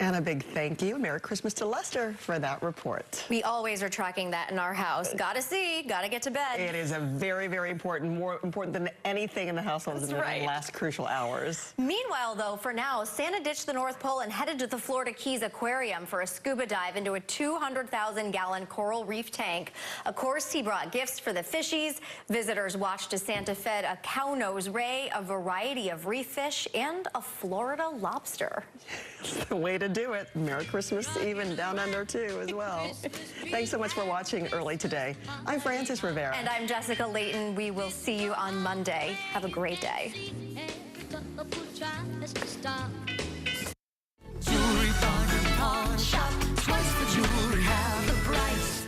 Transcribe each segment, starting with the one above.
And a big thank you, Merry Christmas to Lester for that report. We always are tracking that in our house. Gotta see, gotta get to bed. It is a very, very important, more important than anything in the household in the last crucial hours. Meanwhile, though, for now, Santa ditched the North Pole and headed to the Florida Keys Aquarium for a scuba dive into a 200,000-gallon coral reef tank. Of course, he brought gifts for the fishies. Visitors watched as Santa fed a cow-nose ray, a variety of reef fish, and a Florida lobster. It's the way to do it. Merry Christmas even down under too as well. Thanks so much for watching early today. I'm Frances Rivera. And I'm Jessica Layton. We will see you on Monday. Have a great day. Jewelry bargain pawn shop. Twice the jewelry, half the price.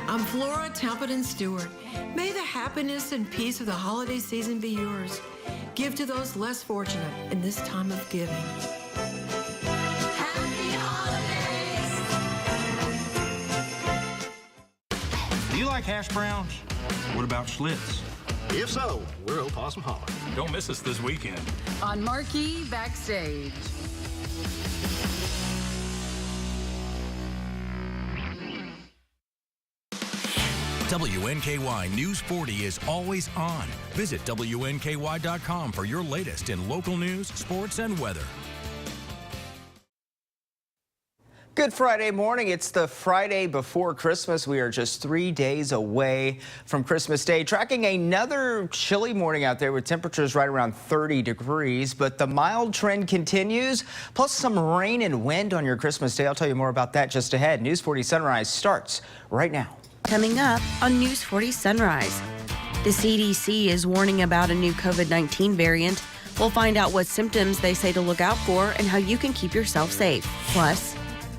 I'm Flora Talbot and Stewart. May the happiness and peace of the holiday season be yours. Give to those less fortunate in this time of giving. Happy holidays. Do you like hash browns? What about Schlitz? If so, we're Opossum Hollow. Don't miss us this weekend. On Marquee Backstage. WNKY News 40 is always on. Visit WNKY.com for your latest in local news, sports, and weather. Good Friday morning. It's the Friday before Christmas. We are just 3 days away from Christmas Day. Tracking another chilly morning out there with temperatures right around 30 degrees. But the mild trend continues, plus some rain and wind on your Christmas Day. I'll tell you more about that just ahead. News 40 Sunrise starts right now. Coming up on News 40 Sunrise, the CDC is warning about a new COVID-19 variant. We'll find out what symptoms they say to look out for and how you can keep yourself safe. Plus,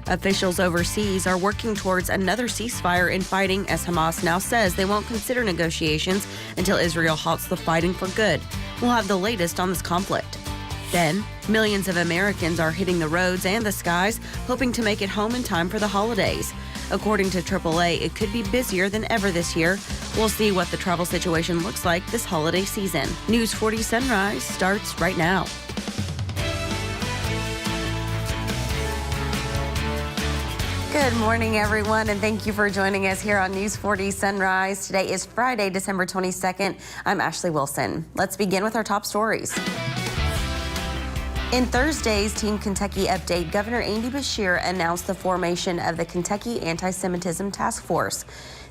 officials overseas are working towards another ceasefire in fighting as Hamas now says they won't consider negotiations until Israel halts the fighting for good. We'll have the latest on this conflict. Then, millions of Americans are hitting the roads and the skies, hoping to make it home in time for the holidays. According to AAA, it could be busier than ever this year. We'll see what the travel situation looks like this holiday season. News 40 Sunrise starts right now. Good morning, everyone, and thank you for joining us here on News 40 Sunrise. Today is Friday, December 22nd. I'm Ashley Wilson. Let's begin with our top stories. In Thursday's Team Kentucky update, Governor Andy Beshear announced the formation of the Kentucky Anti-Semitism Task Force.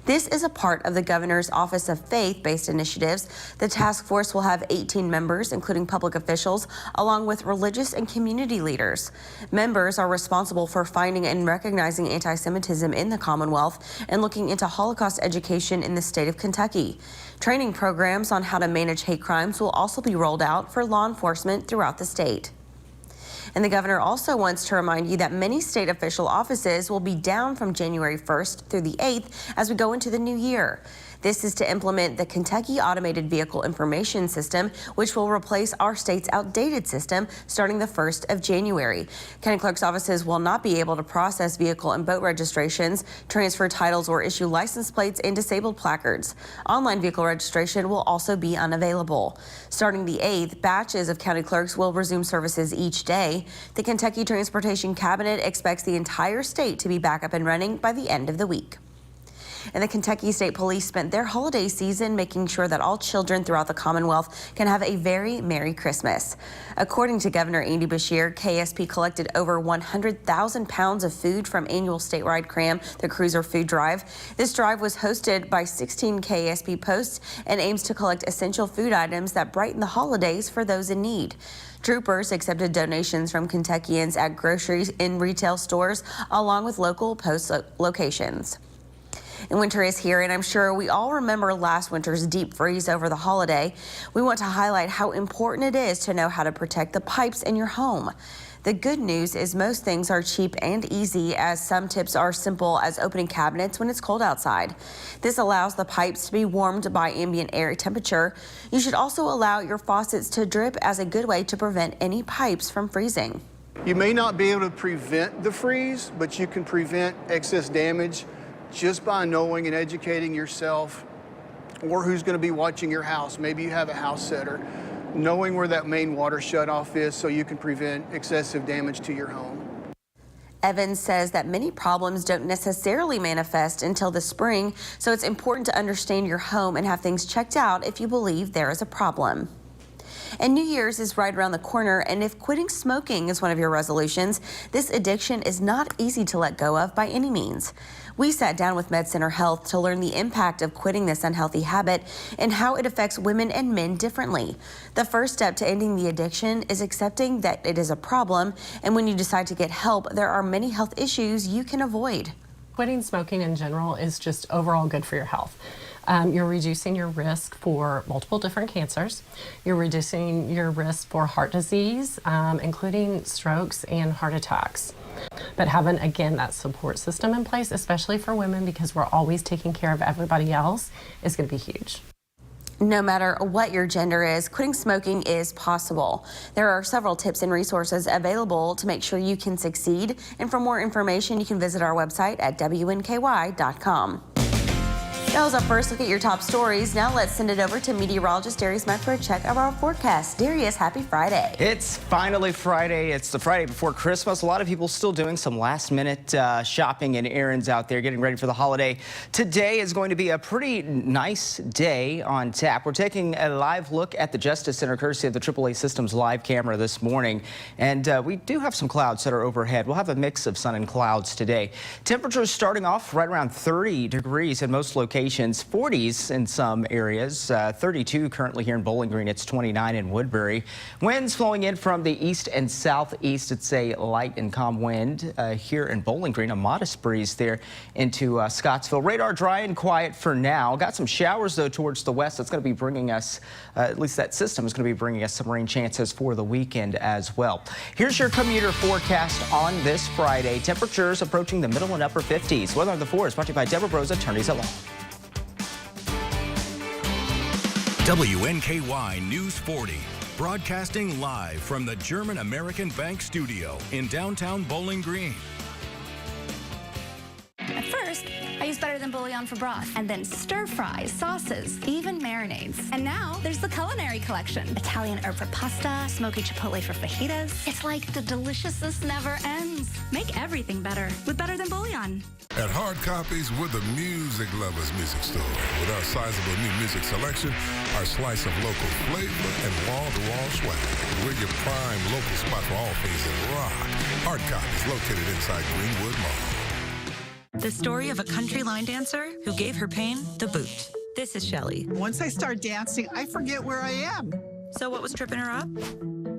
This is a part of the governor's Office of Faith-based initiatives. The task force will have 18 members, including public officials, along with religious and community leaders. Members are responsible for finding and recognizing anti-Semitism in the Commonwealth and looking into Holocaust education in the state of Kentucky. Training programs on how to manage hate crimes will also be rolled out for law enforcement throughout the state. And the governor also wants to remind you that many state official offices will be down from January 1st through the 8th as we go into the new year. This is to implement the Kentucky Automated Vehicle Information System, which will replace our state's outdated system starting the 1st of January. County clerk's offices will not be able to process vehicle and boat registrations, transfer titles, or issue license plates and disabled placards. Online vehicle registration will also be unavailable. Starting the 8th, batches of county clerks will resume services each day. The Kentucky Transportation Cabinet expects the entire state to be back up and running by the end of the week. And the Kentucky State Police spent their holiday season making sure that all children throughout the Commonwealth can have a very Merry Christmas. According to Governor Andy Beshear, KSP collected over 100,000 pounds of food from annual statewide CRAM, the Cruiser Food Drive. This drive was hosted by 16 KSP posts and aims to collect essential food items that brighten the holidays for those in need. Troopers accepted donations from Kentuckians at groceries and retail stores, along with local post locations. And winter is here, and I'm sure we all remember last winter's deep freeze over the holiday. We want to highlight how important it is to know how to protect the pipes in your home. The good news is most things are cheap and easy, as some tips are simple as opening cabinets when it's cold outside. This allows the pipes to be warmed by ambient air temperature. You should also allow your faucets to drip as a good way to prevent any pipes from freezing. You may not be able to prevent the freeze, but you can prevent excess damage just by knowing and educating yourself or who's going to be watching your house. Maybe you have a house setter. Knowing where that main water shutoff is so you can prevent excessive damage to your home. Evans says that many problems don't necessarily manifest until the spring, so it's important to understand your home and have things checked out if you believe there is a problem. And New Year's is right around the corner, and if quitting smoking is one of your resolutions, this addiction is not easy to let go of by any means. We sat down with MedCenter Health to learn the impact of quitting this unhealthy habit and how it affects women and men differently. The first step to ending the addiction is accepting that it is a problem, and when you decide to get help, there are many health issues you can avoid. Quitting smoking in general is just overall good for your health. You're reducing your risk for multiple different cancers. You're reducing your risk for heart disease, including strokes and heart attacks. But having, again, that support system in place, especially for women, because we're always taking care of everybody else, is going to be huge. No matter what your gender is, quitting smoking is possible. There are several tips and resources available to make sure you can succeed. And for more information, you can visit our website at WNKY.com. That was our first look at your top stories. Now let's send it over to meteorologist Darius Mack for a check of our forecast. Darius, happy Friday. It's finally Friday. It's the Friday before Christmas. A lot of people still doing some last-minute shopping and errands out there, getting ready for the holiday. Today is going to be a pretty nice day on tap. We're taking a live look at the Justice Center, courtesy of the AAA Systems live camera this morning. And we do have some clouds that are overhead. We'll have a mix of sun and clouds today. Temperatures starting off right around 30 degrees in most locations. 40s in some areas, 32 currently here in Bowling Green. It's 29 in Woodbury. Winds flowing in from the east and southeast. It's a light and calm wind here in Bowling Green. A modest breeze there into Scottsville. Radar dry and quiet for now. Got some showers though towards the west. That's going to be bringing us, at least that system is going to be bringing us some rain chances for the weekend as well. Here's your commuter forecast on this Friday. Temperatures approaching the middle and upper 50s. Weather on the 4 is brought to you by Deborah Bros, attorneys at law. WNKY News 40, broadcasting live from the German American Bank studio in downtown Bowling Green. At first, I used Better Than Bouillon for broth, and then stir fries, sauces, even marinades. And now there's the culinary collection. Italian herb for pasta, smoky chipotle for fajitas. It's like the deliciousness never ends. Make everything better with Better Than Bouillon. At Hard Copies, we're the music lovers music store. With our sizable new music selection, our slice of local flavor, and wall-to-wall swag. We're your prime local spot for all things in rock. Hard Copies, located inside Greenwood Mall. The story of a country line dancer who gave her pain the boot. This is Shelley. Once I start dancing, I forget where I am. So what was tripping her up?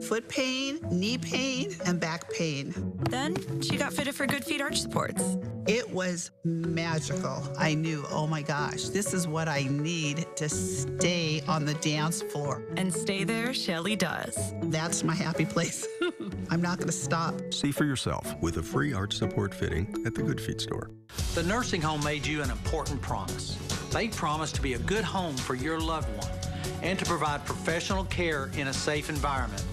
Foot pain, knee pain, and back pain. Then she got fitted for Good Feet arch supports. It was magical. I knew, oh my gosh, this is what I need to stay on the dance floor. And stay there, Shelley does. That's my happy place. I'm not going to stop. See for yourself with a free arch support fitting at the Good Feet store. The nursing home made you an important promise. They promised to be a good home for your loved one and to provide professional care in a safe environment.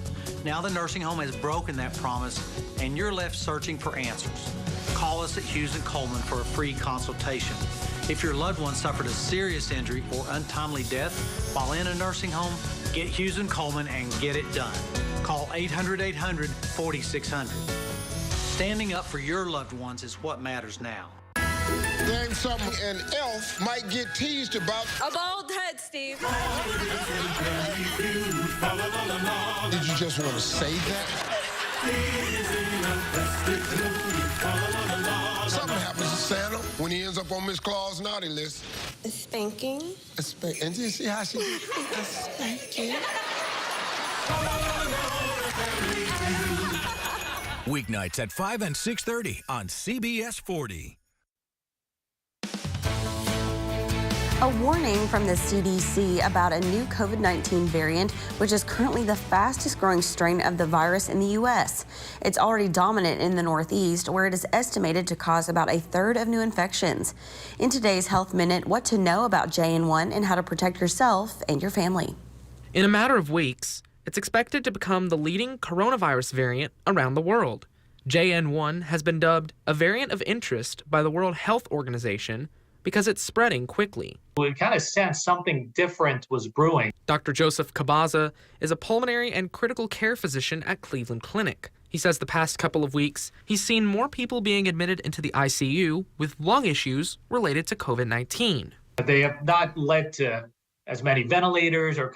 Now the nursing home has broken that promise and you're left searching for answers. Call us at Hughes & Coleman for a free consultation. If your loved one suffered a serious injury or untimely death while in a nursing home, get Hughes & Coleman and get it done. Call 800-800-4600. Standing up for your loved ones is what matters now. Name something an elf might get teased about. A bald head, Steve. Did you just want to say that? Something happens to Santa when he ends up on Miss Claus' naughty list. A spanking. And you see how she did a spanking? Weeknights at 5 and 6:30 on CBS 40. A warning from the CDC about a new COVID-19 variant, which is currently the fastest growing strain of the virus in the U.S. It's already dominant in the Northeast, where it is estimated to cause about a third of new infections. In today's Health Minute, what to know about JN1 and how to protect yourself and your family. In a matter of weeks, It's expected to become the leading coronavirus variant around the world. JN1 has been dubbed a variant of interest by the World Health Organization because it's spreading quickly. We kind of sensed something different was brewing. Dr. Joseph Cabaza is a pulmonary and critical care physician at Cleveland Clinic. He says the past couple of weeks, he's seen more people being admitted into the ICU with lung issues related to COVID-19. They have not led to as many ventilators or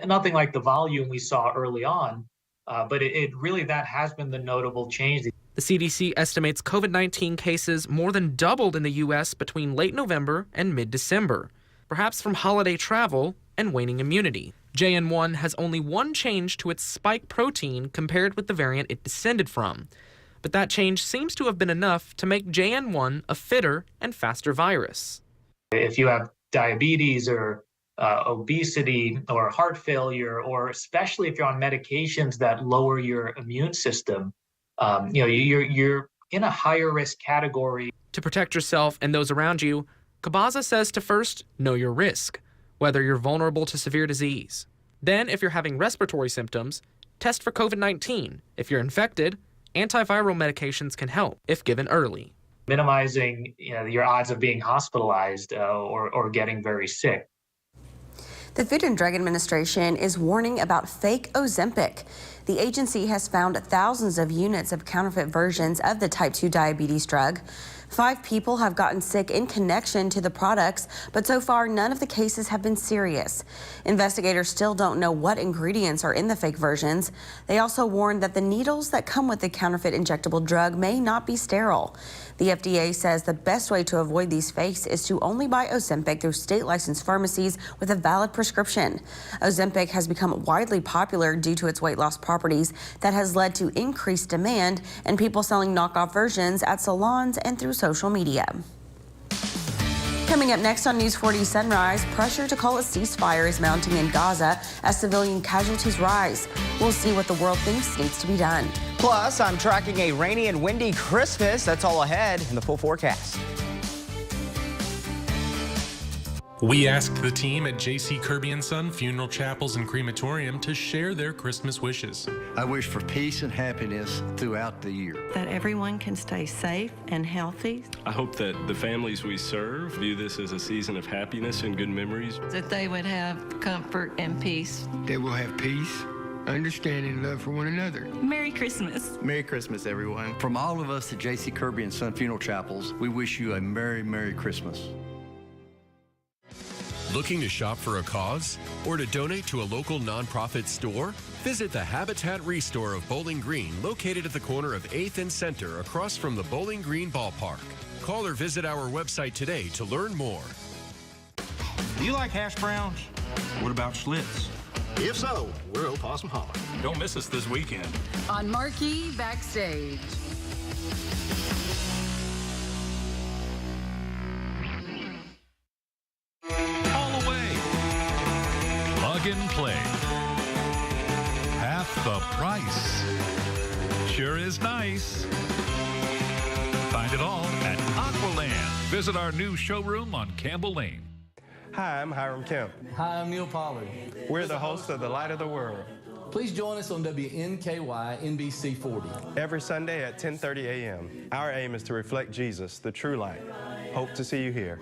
nothing like the volume we saw early on, but it really, that has been the notable change. The CDC estimates COVID-19 cases more than doubled in the U.S. between late November and mid-December, perhaps from holiday travel and waning immunity. JN1 has only one change to its spike protein compared with the variant it descended from, but that change seems to have been enough to make JN1 a fitter and faster virus. If you have diabetes or obesity or heart failure, or especially if you're on medications that lower your immune system, you're in a higher risk category. To protect yourself and those around you, Cabaza says to first know your risk, whether you're vulnerable to severe disease. Then, if you're having respiratory symptoms, test for COVID-19. If you're infected, antiviral medications can help if given early. Minimizing your odds of being hospitalized or getting very sick. The Food and Drug Administration is warning about fake Ozempic. The agency has found thousands of units of counterfeit versions of the type 2 diabetes drug. 5 people have gotten sick in connection to the products, but so far none of the cases have been serious. Investigators still don't know what ingredients are in the fake versions. They also warned that the needles that come with the counterfeit injectable drug may not be sterile. The FDA says the best way to avoid these fakes is to only buy Ozempic through state-licensed pharmacies with a valid prescription. Ozempic has become widely popular due to its weight loss properties that has led to increased demand and people selling knockoff versions at salons and through social media. Coming up next on News 40 Sunrise, pressure to call a ceasefire is mounting in Gaza as civilian casualties rise. We'll see what the world thinks needs to be done. Plus, I'm tracking a rainy and windy Christmas. That's all ahead in the full forecast. We asked the team at J.C. Kirby & Son Funeral Chapels and Crematorium to share their Christmas wishes. I wish for peace and happiness throughout the year. That everyone can stay safe and healthy. I hope that the families we serve view this as a season of happiness and good memories. That they would have comfort and peace. They will have peace, understanding, and love for one another. Merry Christmas. Merry Christmas, everyone. From all of us at J.C. Kirby & Son Funeral Chapels, we wish you a Merry, Merry Christmas. Looking to shop for a cause or to donate to a local nonprofit store? Visit the Habitat Restore of Bowling Green, located at the corner of 8th and Center across from the Bowling Green Ballpark. Call or visit our website today to learn more. Do you like hash browns? What about Schlitz? If so, we're Opossum Hollow. Don't miss us this weekend. On Marquee Backstage. And play. Half the price. Sure is nice. Find it all at Aqualand. Visit our new showroom on Campbell Lane. Hi, I'm Hiram Kemp. Hi, I'm Neil Pollard. We're the hosts of The Light of the World. Please join us on WNKY NBC 40. Every Sunday at 10:30 a.m. Our aim is to reflect Jesus, the true light. Hope to see you here.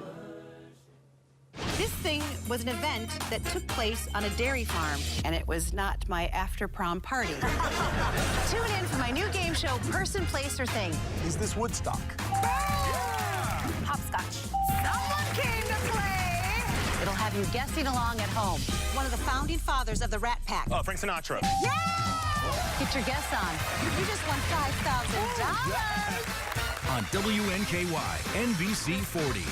This thing was an event that took place on a dairy farm, and it was not my after-prom party. Tune in for my new game show, Person, Place, or Thing. Is this Woodstock? Yeah! Hopscotch. Someone came to play! It'll have you guessing along at home. One of the founding fathers of the Rat Pack. Oh, Frank Sinatra. Yeah! Get your guess on. You just won $5,000. On WNKY, NBC 40.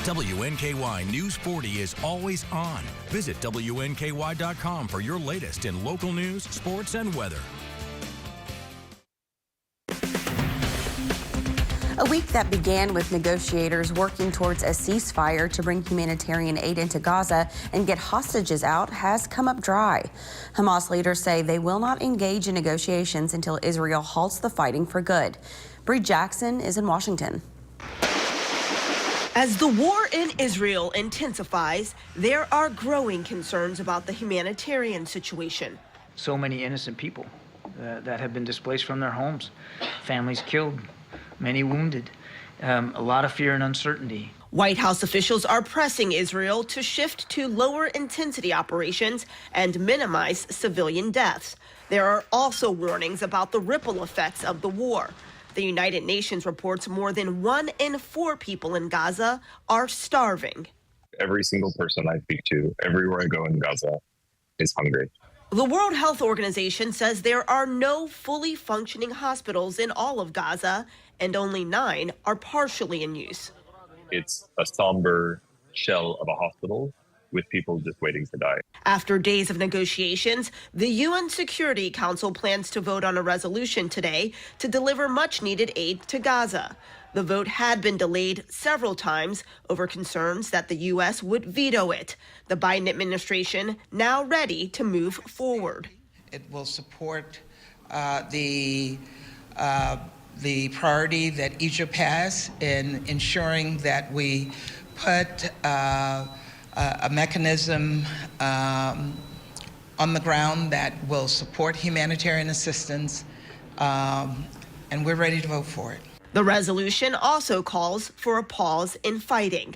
WNKY News 40 is always on. Visit WNKY.com for your latest in local news, sports, and weather. A week that began with negotiators working towards a ceasefire to bring humanitarian aid into Gaza and get hostages out has come up dry. Hamas leaders say they will not engage in negotiations until Israel halts the fighting for good. Bree Jackson is in Washington. As the war in Israel intensifies, there are growing concerns about the humanitarian situation. So many innocent people that have been displaced from their homes, families killed, many wounded, a lot of fear and uncertainty. White House officials are pressing Israel to shift to lower intensity operations and minimize civilian deaths. There are also warnings about the ripple effects of the war. The United Nations reports more than 1 in 4 people in Gaza are starving. Every single person I speak to, everywhere I go in Gaza, is hungry. The World Health Organization says there are no fully functioning hospitals in all of Gaza, and only 9 are partially in use. It's a somber shell of a hospital with people just waiting to die. After days of negotiations, the UN Security Council plans to vote on a resolution today to deliver much-needed aid to Gaza. The vote had been delayed several times over concerns that the U.S. would veto it. The Biden administration now ready to move forward. It will support the priority that Egypt has in ensuring that we put a mechanism on the ground that will support humanitarian assistance, and we're ready to vote for it. The resolution also calls for a pause in fighting.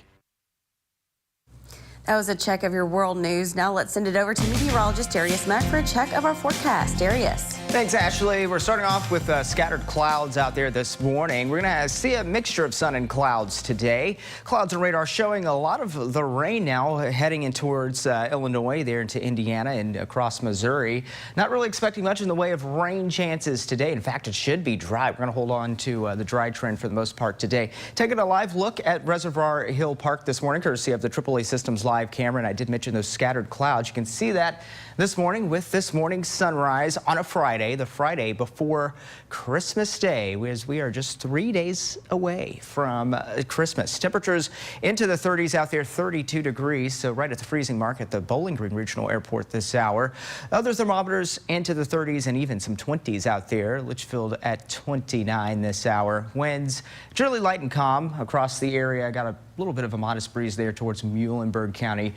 That was a check of your world news. Now let's send it over to meteorologist Darius Mack for a check of our forecast. Darius. Thanks, Ashley. We're starting off with scattered clouds out there this morning. We're going to see a mixture of sun and clouds today. Clouds and radar showing a lot of the rain now heading in towards Illinois, there into Indiana and across Missouri. Not really expecting much in the way of rain chances today. In fact, it should be dry. We're going to hold on to the dry trend for the most part today. Taking a live look at Reservoir Hill Park this morning, courtesy of the AAA Systems live camera. And I did mention those scattered clouds. You can see that this morning with this morning's sunrise on a Friday, the Friday before Christmas Day, as we are just 3 days away from Christmas. Temperatures into the 30s out there, 32 degrees, so right at the freezing mark at the Bowling Green Regional Airport this hour. Other thermometers into the 30s and even some 20s out there. Litchfield at 29 this hour. Winds generally light and calm across the area. Got a little bit of a modest breeze there towards Muhlenberg County,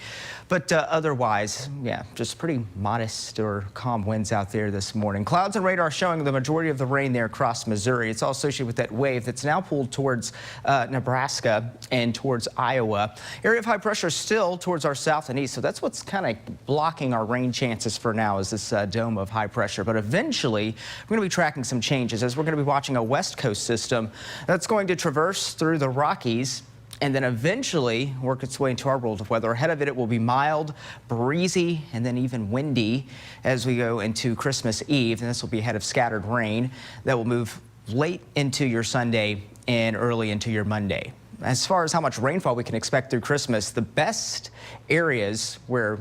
but otherwise, yeah, just pretty modest or calm winds out there this morning. Clouds and radar showing the majority of the rain there across Missouri. It's all associated with that wave that's now pulled towards Nebraska and towards Iowa. Area of high pressure still towards our south and east, so that's what's kind of blocking our rain chances for now, is this dome of high pressure. But eventually, we're going to be tracking some changes as we're going to be watching a west coast system that's going to traverse through the Rockies and then eventually work its way into our world of weather. Ahead of it, it will be mild, breezy, and then even windy as we go into Christmas Eve. And this will be ahead of scattered rain that will move late into your Sunday and early into your Monday. As far as how much rainfall we can expect through Christmas, the best areas where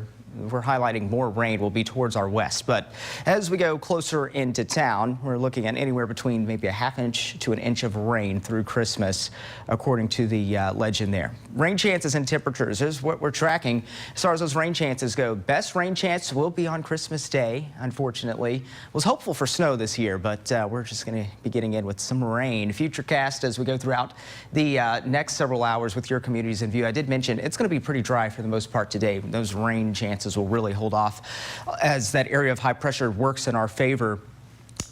we're highlighting more rain will be towards our west. But as we go closer into town, we're looking at anywhere between maybe a ½ inch to an inch of rain through Christmas, according to the legend there. Rain chances and temperatures is what we're tracking. As far as those rain chances go, best rain chance will be on Christmas Day, unfortunately. Was hopeful for snow this year, but we're just going to be getting in with some rain. Futurecast as we go throughout the next several hours with your communities in view. I did mention it's going to be pretty dry for the most part today. Those rain chances will really hold off as that area of high pressure works in our favor.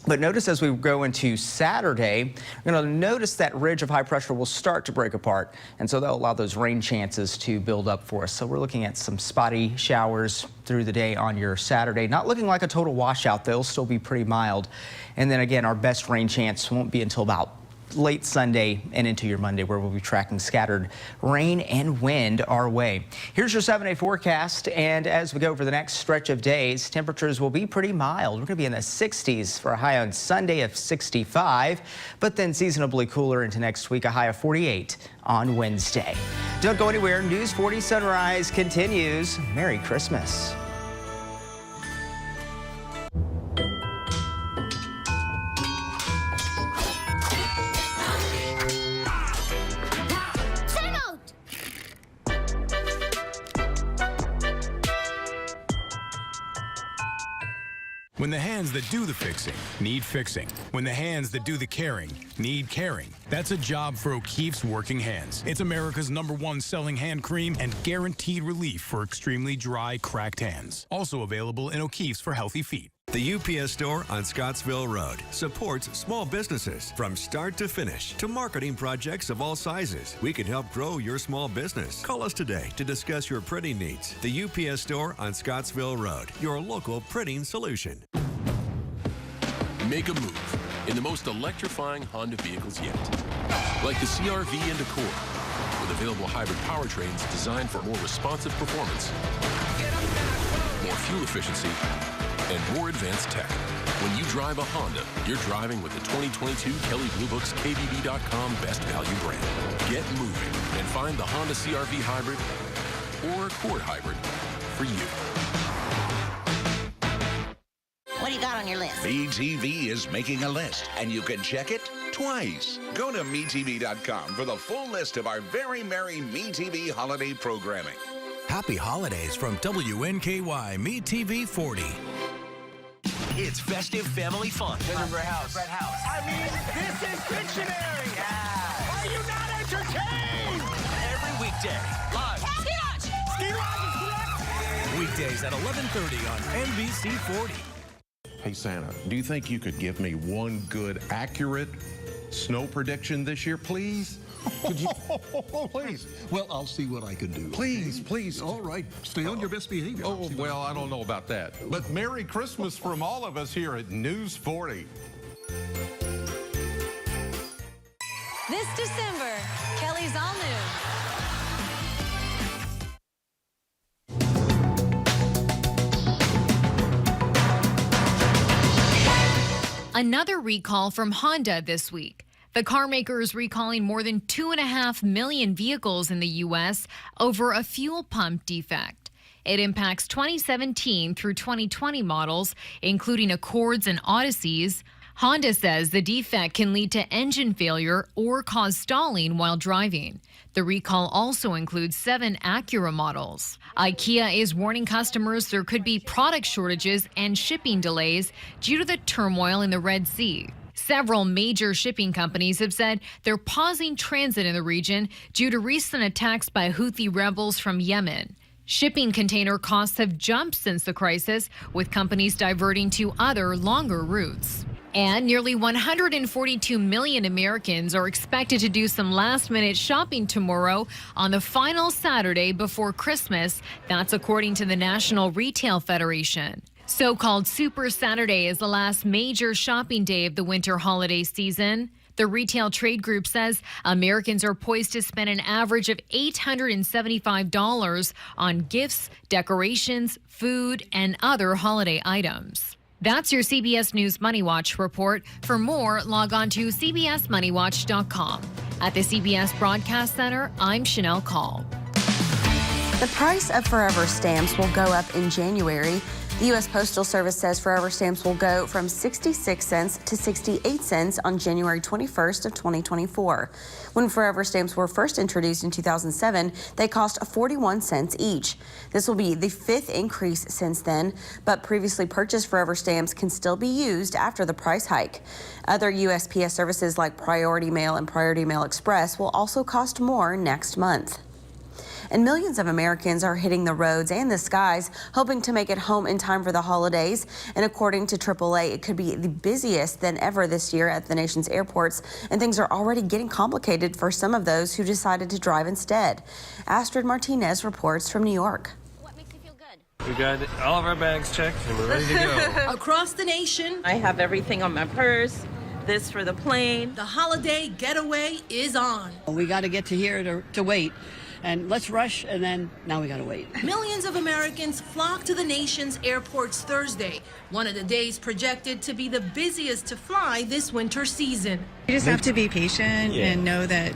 But notice as we go into Saturday, we're going to notice that ridge of high pressure will start to break apart. And so that'll allow those rain chances to build up for us. So we're looking at some spotty showers through the day on your Saturday. Not looking like a total washout. They'll still be pretty mild. And then again, our best rain chance won't be until about late Sunday and into your Monday, where we'll be tracking scattered rain and wind our way. Here's your 7-day forecast, and as we go over the next stretch of days, temperatures will be pretty mild. We're going to be in the 60s for a high on Sunday of 65, but then seasonably cooler into next week, a high of 48 on Wednesday. Don't go anywhere. News 40 Sunrise continues. Merry Christmas. When the hands that do the fixing need fixing. When the hands that do the caring need caring. That's a job for O'Keeffe's Working Hands. It's America's #1 selling hand cream and guaranteed relief for extremely dry, cracked hands. Also available in O'Keeffe's for healthy feet. The UPS store on Scottsville Road supports small businesses from start to finish to marketing projects of all sizes. We can help grow your small business. Call us today to discuss your printing needs. The UPS store on Scottsville Road, your local printing solution. Make a move in the most electrifying Honda vehicles yet. Like the CR-V and Accord, with available hybrid powertrains designed for more responsive performance, more fuel efficiency, and more advanced tech. When you drive a Honda, you're driving with the 2022 Kelley Blue Book's KBB.com Best Value brand. Get moving and find the Honda CR-V Hybrid or Accord Hybrid for you. What do you got on your list? MeTV is making a list, and you can check it twice. Go to MeTV.com for the full list of our very merry MeTV holiday programming. Happy holidays from WNKY MeTV 40. It's festive family fun. Gingerbread house. I mean, this is Dictionary. Yeah. Are you not entertained? Every weekday, live. Weekdays at 11:30 on NBC 40. Hey, Santa, do you think you could give me one good, accurate snow prediction this year, please? Could you? Please. Well, I'll see what I can do. Please. All right. Stay on your best behavior. Oh, well, I don't know about that. But Merry Christmas from all of us here at News 40. This December, Kelly's All New. Another recall from Honda this week. The car maker is recalling more than 2.5 million vehicles in the U.S. over a fuel pump defect. It impacts 2017 through 2020 models, including Accords and Odysseys. Honda says the defect can lead to engine failure or cause stalling while driving. The recall also includes 7 Acura models. IKEA is warning customers there could be product shortages and shipping delays due to the turmoil in the Red Sea. Several major shipping companies have said they're pausing transit in the region due to recent attacks by Houthi rebels from Yemen. Shipping container costs have jumped since the crisis, with companies diverting to other longer routes. And nearly 142 million Americans are expected to do some last-minute shopping tomorrow on the final Saturday before Christmas. That's according to the National Retail Federation. So-called Super Saturday is the last major shopping day of the winter holiday season. The retail trade group says Americans are poised to spend an average of $875 on gifts, decorations, food, and other holiday items. That's your CBS News Money Watch report. For more, log on to cbsmoneywatch.com. At the CBS Broadcast Center, I'm Chanel Call. The price of Forever stamps will go up in January. The U.S. Postal Service says Forever stamps will go from 66 cents to 68 cents on January 21st of 2024. When Forever stamps were first introduced in 2007, they cost 41 cents each. This will be the 5th increase since then, but previously purchased Forever stamps can still be used after the price hike. Other USPS services like Priority Mail and Priority Mail Express will also cost more next month. And millions of Americans are hitting the roads and the skies, hoping to make it home in time for the holidays. And according to AAA, it could be the busiest than ever this year at the nation's airports, and things are already getting complicated for some of those who decided to drive instead. Astrid Martinez reports from New York. We got all of our bags checked and we're ready to go. Across the nation, I have everything on my purse, this for the plane. The holiday getaway is on. We got to get to here to wait. And let's rush, and then now we gotta wait. Millions of Americans flock to the nation's airports Thursday, one of the days projected to be the busiest to fly this winter season. You just have to be patient and know that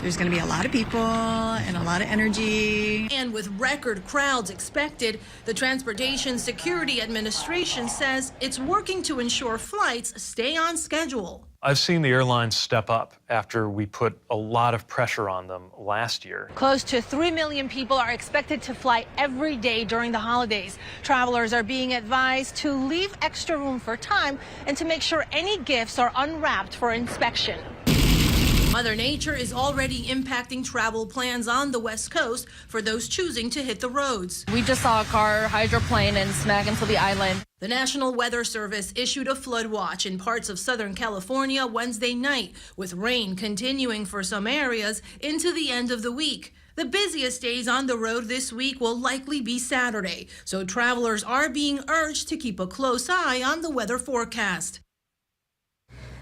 there's gonna be a lot of people and a lot of energy. And with record crowds expected, the Transportation Security Administration says it's working to ensure flights stay on schedule. I've seen the airlines step up after we put a lot of pressure on them last year. Close to 3 million people are expected to fly every day during the holidays. Travelers are being advised to leave extra room for time and to make sure any gifts are unwrapped for inspection. Mother Nature is already impacting travel plans on the West Coast for those choosing to hit the roads. We just saw a car hydroplane and smack into the island. The National Weather Service issued a flood watch in parts of Southern California Wednesday night, with rain continuing for some areas into the end of the week. The busiest days on the road this week will likely be Saturday, so travelers are being urged to keep a close eye on the weather forecast.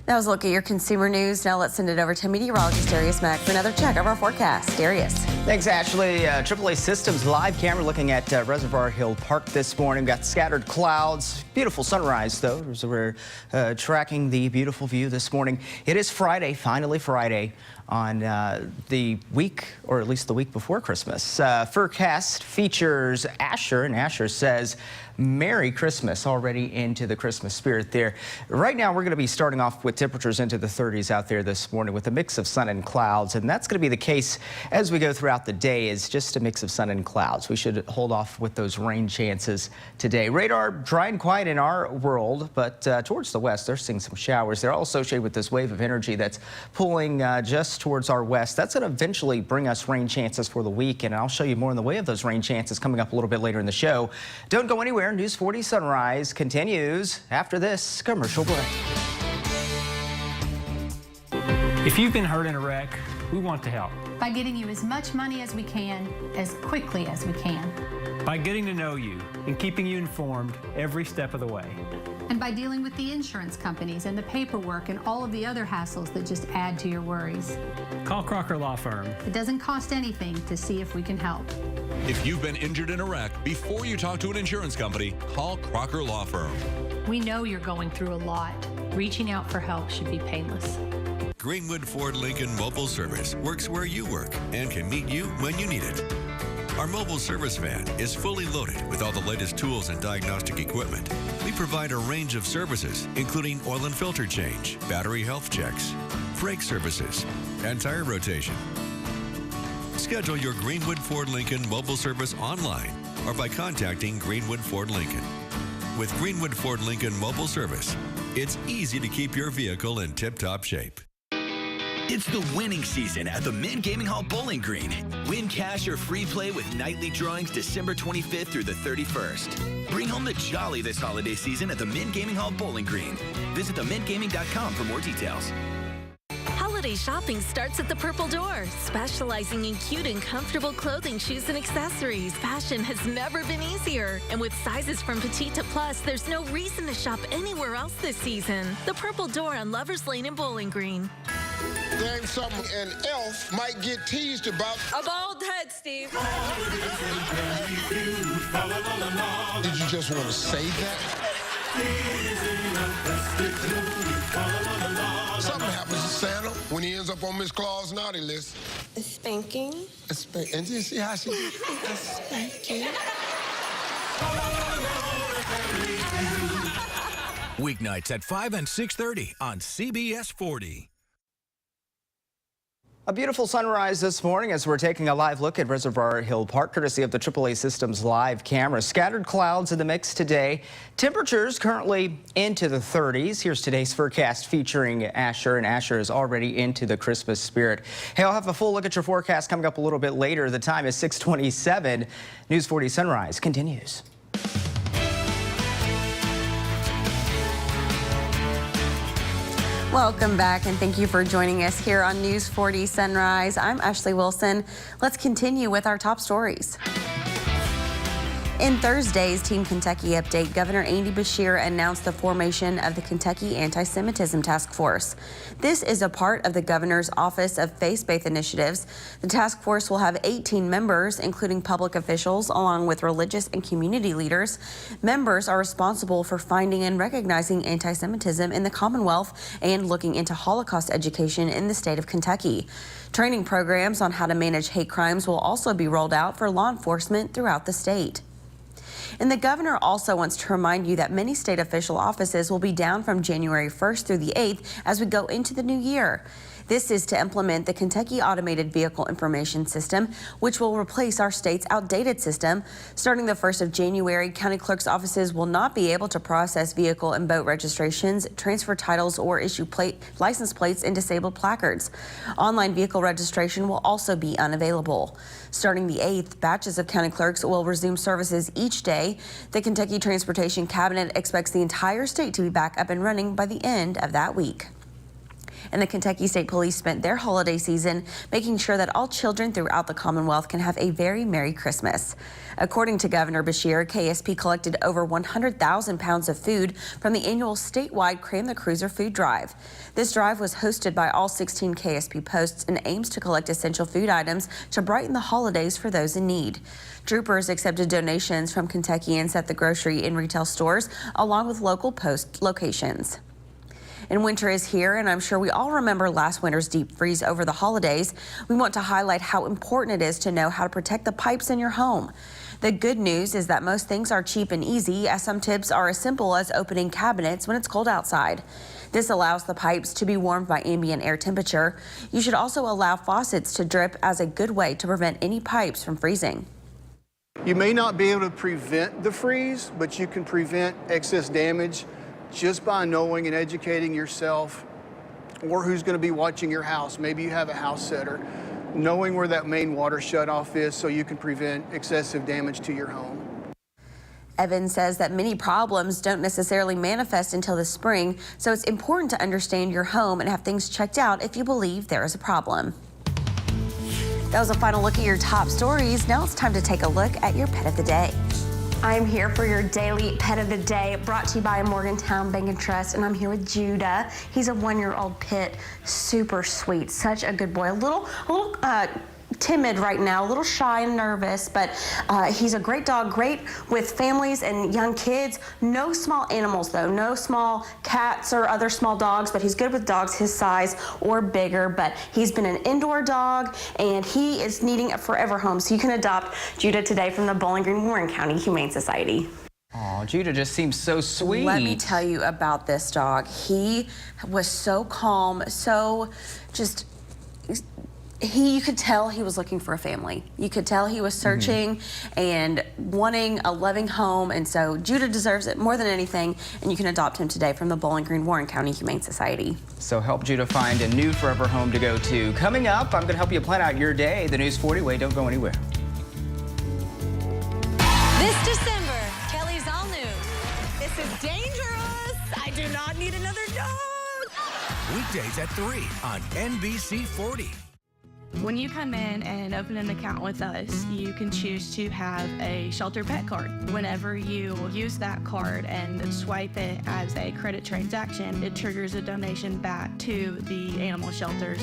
That was a look at your consumer news. Now let's send it over to meteorologist Darius Mack for another check of our forecast. Darius. Thanks, Ashley. AAA Systems live camera looking at Reservoir Hill Park this morning. Got scattered clouds. Beautiful sunrise, though. So we're tracking the beautiful view this morning. It is Friday, finally Friday, on the week, or at least the week before Christmas. Forecast features Asher, and Asher says, Merry Christmas, already into the Christmas spirit there. Right now, we're going to be starting off with temperatures into the 30s out there this morning with a mix of sun and clouds, and that's going to be the case as we go throughout the day. Is just a mix of sun and clouds. We should hold off with those rain chances today. Radar dry and quiet in our world, but towards the west, they're seeing some showers. They're all associated with this wave of energy that's pulling just towards our west. That's going to eventually bring us rain chances for the week, and I'll show you more in the way of those rain chances coming up a little bit later in the show. Don't go anywhere. News 40 Sunrise continues after this commercial break. If you've been hurt in a wreck, we want to help. By getting you as much money as we can, as quickly as we can. By getting to know you and keeping you informed every step of the way. And by dealing with the insurance companies and the paperwork and all of the other hassles that just add to your worries. Call Crocker Law Firm. It doesn't cost anything to see if we can help. If you've been injured in a wreck, before you talk to an insurance company, call Crocker Law Firm. We know you're going through a lot. Reaching out for help should be painless. Greenwood Ford Lincoln Mobile Service works where you work and can meet you when you need it. Our mobile service van is fully loaded with all the latest tools and diagnostic equipment. We provide a range of services, including oil and filter change, battery health checks, brake services, and tire rotation. Schedule your Greenwood Ford Lincoln mobile service online or by contacting Greenwood Ford Lincoln. With Greenwood Ford Lincoln Mobile Service, it's easy to keep your vehicle in tip-top shape. It's the winning season at the Mint Gaming Hall Bowling Green. Win cash or free play with nightly drawings December 25th through the 31st. Bring home the jolly this holiday season at the Mint Gaming Hall Bowling Green. Visit themintgaming.com for more details. Holiday shopping starts at the Purple Door, specializing in cute and comfortable clothing, shoes, and accessories. Fashion has never been easier. And with sizes from petite to plus, there's no reason to shop anywhere else this season. The Purple Door on Lovers Lane and Bowling Green. Name something an elf might get teased about. A bald head, Steve. Did you just want to say that? Something happens to Santa when he ends up on Miss Claus' naughty list. A spanking. And you see how she did a spanking? Weeknights at 5 and 6:30 on CBS 40. A beautiful sunrise this morning as we're taking a live look at Reservoir Hill Park, courtesy of the AAA Systems live camera. Scattered clouds in the mix today. Temperatures currently into the 30s. Here's today's forecast featuring Asher, and Asher is already into the Christmas spirit. Hey, I'll have a full look at your forecast coming up a little bit later. The time is 6:27. News 40 Sunrise continues. Welcome back, and thank you for joining us here on News 40 Sunrise. I'm Ashley Wilson. Let's continue with our top stories. In Thursday's Team Kentucky update, Governor Andy Beshear announced the formation of the Kentucky Anti-Semitism Task Force. This is a part of the governor's Office of Faith-Based Initiatives. The task force will have 18 members, including public officials, along with religious and community leaders. Members are responsible for finding and recognizing anti-Semitism in the Commonwealth and looking into Holocaust education in the state of Kentucky. Training programs on how to manage hate crimes will also be rolled out for law enforcement throughout the state. And the governor also wants to remind you that many state official offices will be down from January 1st through the 8th as we go into the new year. This is to implement the Kentucky Automated Vehicle Information System, which will replace our state's outdated system. Starting the 1st of January, county clerk's offices will not be able to process vehicle and boat registrations, transfer titles, or issue license plates and disabled placards. Online vehicle registration will also be unavailable. Starting the 8th, batches of county clerks will resume services each day. The Kentucky Transportation Cabinet expects the entire state to be back up and running by the end of that week. And the Kentucky State Police spent their holiday season making sure that all children throughout the Commonwealth can have a very Merry Christmas. According to Governor Beshear, KSP collected over 100,000 pounds of food from the annual statewide Cram the Cruiser food drive. This drive was hosted by all 16 KSP posts and aims to collect essential food items to brighten the holidays for those in need. Troopers accepted donations from Kentuckians at the grocery and retail stores, along with local post locations. And winter is here, and I'm sure we all remember last winter's deep freeze over the holidays. We want to highlight how important it is to know how to protect the pipes in your home. The good news is that most things are cheap and easy, as some tips are as simple as opening cabinets when it's cold outside. This allows the pipes to be warmed by ambient air temperature. You should also allow faucets to drip as a good way to prevent any pipes from freezing. You may not be able to prevent the freeze, but you can prevent excess damage just by knowing and educating yourself or who's going to be watching your house. Maybe you have a house setter. Knowing where that main water shutoff is so you can prevent excessive damage to your home. Evan says that many problems don't necessarily manifest until the spring, so it's important to understand your home and have things checked out if you believe there is a problem. That was a final look at your top stories. Now it's time to take a look at your pet of the day. I'm here for your daily pet of the day, brought to you by Morgantown Bank and Trust, and I'm here with Judah. He's a 1-year-old pit, super sweet, such a good boy. A little timid right now, a little shy and nervous, but he's a great dog, great with families and young kids. No small animals though, no small cats or other small dogs, but he's good with dogs his size or bigger. But he's been an indoor dog and he is needing a forever home, so you can adopt Judah today from the Bowling Green Warren County Humane Society. Oh, Judah just seems so sweet. Let me tell you about this dog. He was so calm, so just you could tell he was looking for a family. You could tell he was searching and wanting a loving home, and so Judah deserves it more than anything, and you can adopt him today from the Bowling Green Warren County Humane Society. So help Judah find a new forever home to go to. Coming up, I'm going to help you plan out your day. The News 40 way, don't go anywhere. This December, Kelly's all new. This is dangerous. I do not need another dog. Weekdays at 3 on NBC 40. When you come in and open an account with us, you can choose to have a shelter pet card. Whenever you use that card and swipe it as a credit transaction, it triggers a donation back to the animal shelters.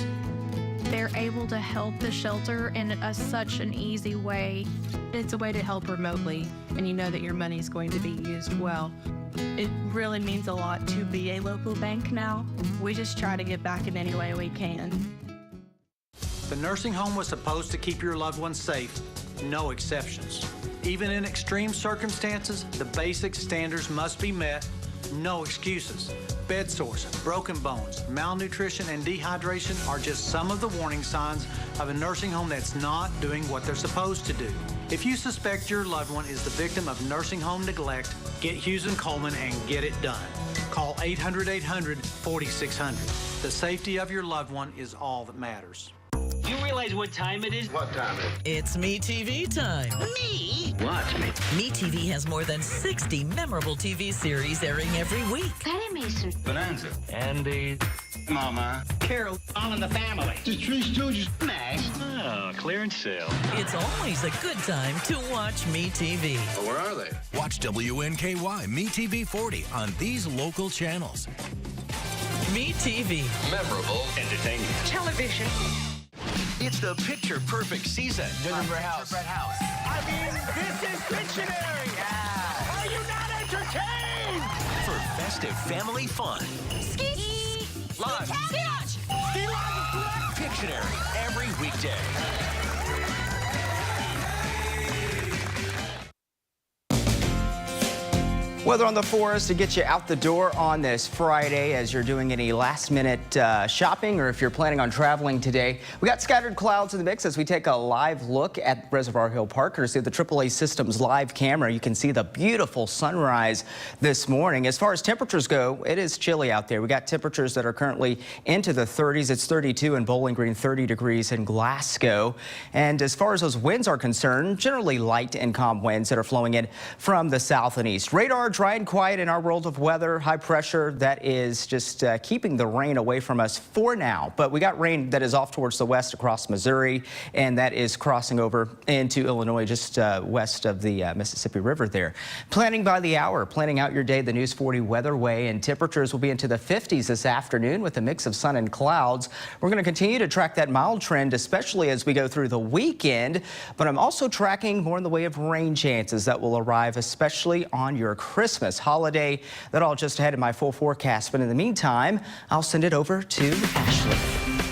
They're able to help the shelter in such an easy way. It's a way to help remotely, and you know that your money is going to be used well. It really means a lot to be a local bank now. We just try to give back in any way we can. The nursing home was supposed to keep your loved ones safe, no exceptions. Even in extreme circumstances, the basic standards must be met, no excuses. Bed sores, broken bones, malnutrition, and dehydration are just some of the warning signs of a nursing home that's not doing what they're supposed to do. If you suspect your loved one is the victim of nursing home neglect, get Hughes & Coleman and get it done. Call 800-800-4600. The safety of your loved one is all that matters. You realize what time it is? What time is it? It's MeTV time. Me? What? MeTV has more than 60 memorable TV series airing every week. Penny Mason. Bonanza. Andy. Mama. Carol. All in the family. The Three Stooges. Max. Oh, clearance sale. It's always a good time to watch MeTV. Oh, where are they? Watch WNKY MeTV 40 on these local channels. MeTV. Memorable entertainment. Television. It's the picture-perfect season. Gingerbread House. I mean, this is Pictionary. Yeah. Are you not entertained? For festive family fun. Ski. Lunch. Ski lunch. Ski lunch. Pictionary every weekday. Weather on the 4s to get you out the door on this Friday as you're doing any last-minute shopping or if you're planning on traveling today. We got scattered clouds in the mix as we take a live look at Reservoir Hill Park. Courtesy of the AAA Systems live camera, you can see the beautiful sunrise this morning. As far as temperatures go, it is chilly out there. We got temperatures that are currently into the 30s. It's 32 in Bowling Green, 30 degrees in Glasgow. And as far as those winds are concerned, generally light and calm winds that are flowing in from the south and east. Radar dry and quiet in our world of weather. High pressure that is just keeping the rain away from us for now. But we got rain that is off towards the west across Missouri, and that is crossing over into Illinois just west of the Mississippi River there. Planning by the hour, planning out your day the News 40 weather way, and temperatures will be into the 50s this afternoon with a mix of sun and clouds. We're going to continue to track that mild trend, especially as we go through the weekend. But I'm also tracking more in the way of rain chances that will arrive, especially on your Christmas holiday. That all just ahead of my full forecast. But in the meantime, I'll send it over to Ashley.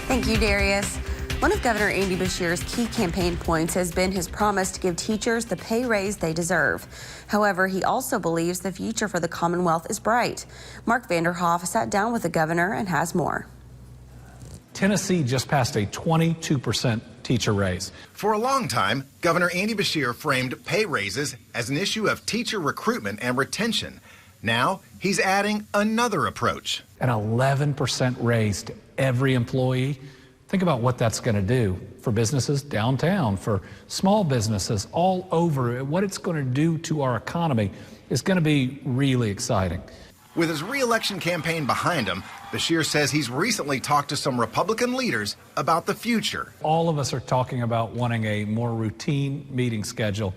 Thank you, Darius. One of Governor Andy Beshear's key campaign points has been his promise to give teachers the pay raise they deserve. However, he also believes the future for the Commonwealth is bright. Mark Vanderhoff sat down with the governor and has more. Tennessee just passed a 22% teacher raise. For a long time, Governor Andy Beshear framed pay raises as an issue of teacher recruitment and retention. Now, he's adding another approach. An 11% raise to every employee. Think about what that's going to do for businesses downtown, for small businesses all over. What it's going to do to our economy is going to be really exciting. With his re-election campaign behind him, Beshear says he's recently talked to some Republican leaders about the future. All of us are talking about wanting a more routine meeting schedule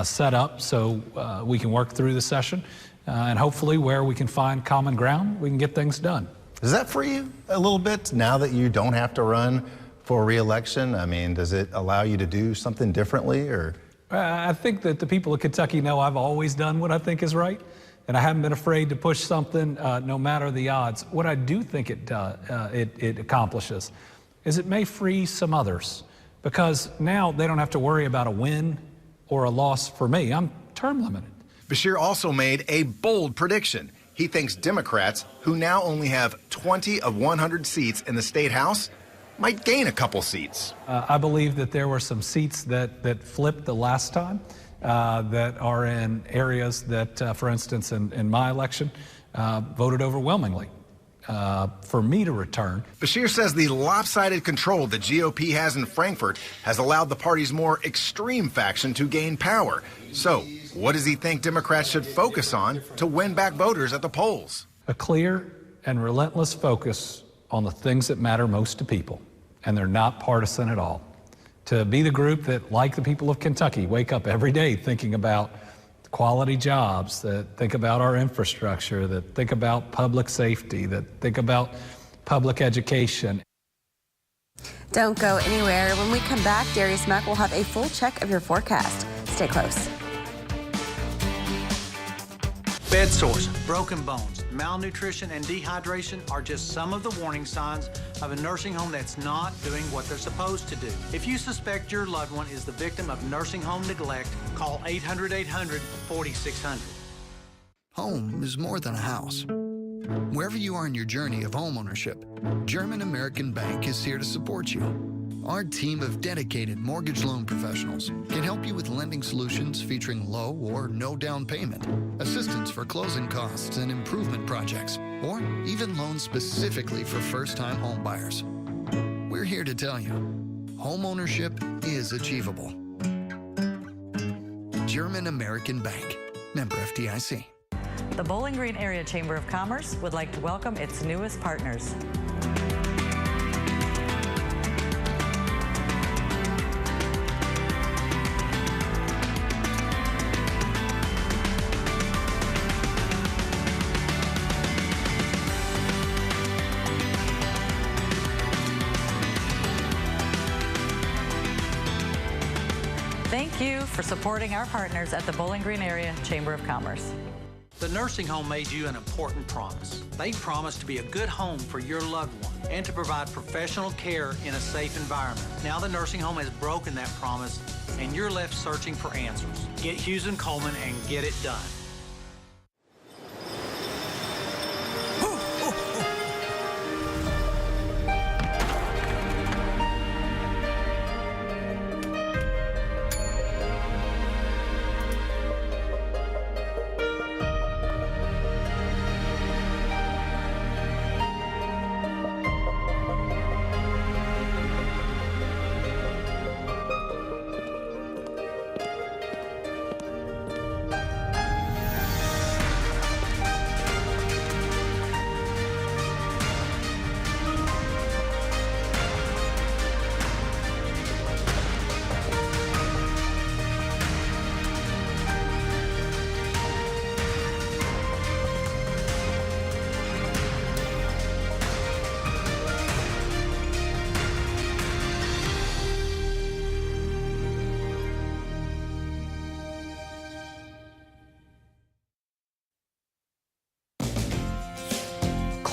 set up so we can work through the session and hopefully where we can find common ground, we can get things done. Does that free you a little bit now that you don't have to run for re-election? I mean, does it allow you to do something differently, or? I think that the people of Kentucky know I've always done what I think is right, and I haven't been afraid to push something no matter the odds. What I do think it accomplishes is it may free some others, because now they don't have to worry about a win or a loss for me. I'm term limited. Beshear also made a bold prediction. He thinks Democrats, who now only have 20 of 100 seats in the state house, might gain a couple seats. I believe that there were some seats that flipped the last time that are in areas that, for instance, in my election, voted overwhelmingly for me to return. Beshear says the lopsided control the GOP has in Frankfort has allowed the party's more extreme faction to gain power. So, what does he think Democrats should focus on to win back voters at the polls? A clear and relentless focus on the things that matter most to people, and they're not partisan at all. To be the group that, like the people of Kentucky, wake up every day thinking about quality jobs, that think about our infrastructure, that think about public safety, that think about public education. Don't go anywhere. When we come back, Darius Mack will have a full check of your forecast. Stay close. Bed sores, broken bones, malnutrition, and dehydration are just some of the warning signs of a nursing home that's not doing what they're supposed to do. If you suspect your loved one is the victim of nursing home neglect, call 800-800-4600. Home is more than a house. Wherever you are in your journey of homeownership, German American Bank is here to support you. Our team of dedicated mortgage loan professionals can help you with lending solutions featuring low or no down payment, assistance for closing costs and improvement projects, or even loans specifically for first-time home buyers. We're here to tell you, homeownership is achievable. German American Bank, member FDIC. The Bowling Green Area Chamber of Commerce would like to welcome its newest partners. Thank you for supporting our partners at the Bowling Green Area Chamber of Commerce. The nursing home made you an important promise. They promised to be a good home for your loved one and to provide professional care in a safe environment. Now the nursing home has broken that promise and you're left searching for answers. Get Hughes & Coleman and get it done.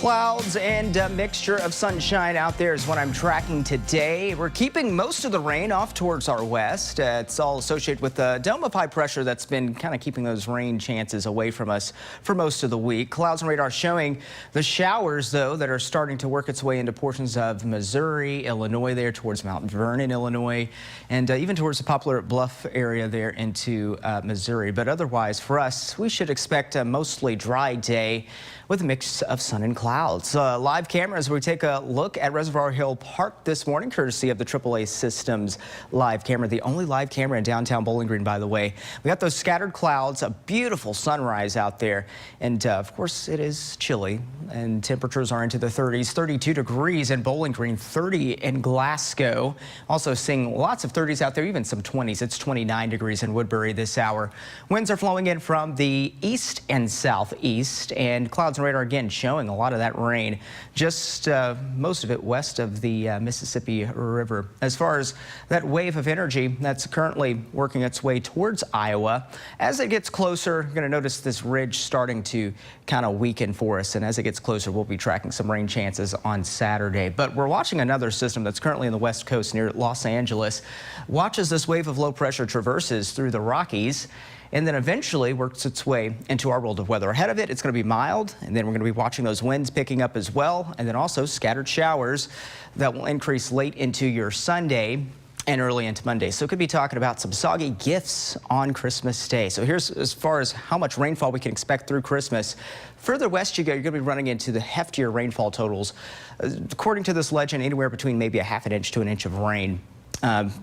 Clouds and a mixture of sunshine out there is what I'm tracking today. We're keeping most of the rain off towards our west. It's all associated with the dome of high pressure that's been kind of keeping those rain chances away from us for most of the week. Clouds and radar showing the showers, though, that are starting to work its way into portions of Missouri, Illinois there towards Mount Vernon, Illinois, and even towards the Poplar Bluff area there into Missouri. But otherwise, for us, we should expect a mostly dry day with a mix of sun and clouds. Live cameras, we take a look at Reservoir Hill Park this morning, courtesy of the AAA Systems live camera, the only live camera in downtown Bowling Green, by the way. We got those scattered clouds, a beautiful sunrise out there, and of course it is chilly, and temperatures are into the 30s, 32 degrees in Bowling Green, 30 in Glasgow. Also seeing lots of 30s out there, even some 20s. It's 29 degrees in Woodbury this hour. Winds are flowing in from the east and southeast, and clouds and radar again showing a lot of that rain, just most of it west of the Mississippi River. As far as that wave of energy that's currently working its way towards Iowa, as it gets closer, you're going to notice this ridge starting to kind of weaken for us, and as it gets closer, we'll be tracking some rain chances on Saturday. But we're watching another system that's currently in the west coast near Los Angeles. Watch as this wave of low pressure traverses through the Rockies and then eventually works its way into our world of weather. Ahead of it, it's going to be mild, and then we're going to be watching those winds picking up as well, and then also scattered showers that will increase late into your Sunday and early into Monday. So could be talking about some soggy gifts on Christmas Day. So here's as far as how much rainfall we can expect through Christmas. Further west you go, you're going to be running into the heftier rainfall totals. According to this legend, anywhere between maybe a half an inch to an inch of rain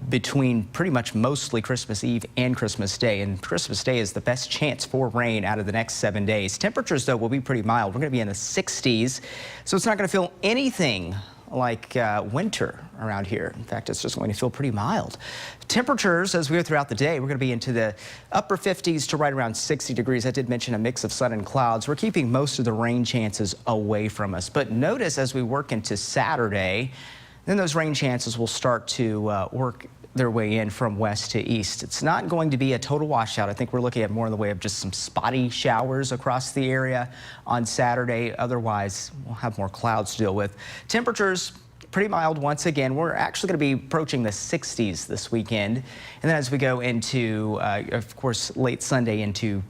between pretty much mostly Christmas Eve and Christmas Day. And Christmas Day is the best chance for rain out of the next 7 days. Temperatures, though, will be pretty mild. We're going to be in the 60s, so it's not going to feel anything like winter around here. In fact, it's just going to feel pretty mild. Temperatures, as we go throughout the day, we're going to be into the upper 50s to right around 60 degrees. I did mention a mix of sun and clouds. We're keeping most of the rain chances away from us. But notice as we work into Saturday, then those rain chances will start to work their way in from west to east. It's not going to be a total washout. I think we're looking at more in the way of just some spotty showers across the area on Saturday. Otherwise, we'll have more clouds to deal with. Temperatures pretty mild once again. We're actually going to be approaching the 60s this weekend. And then as we go into, of course, late Sunday into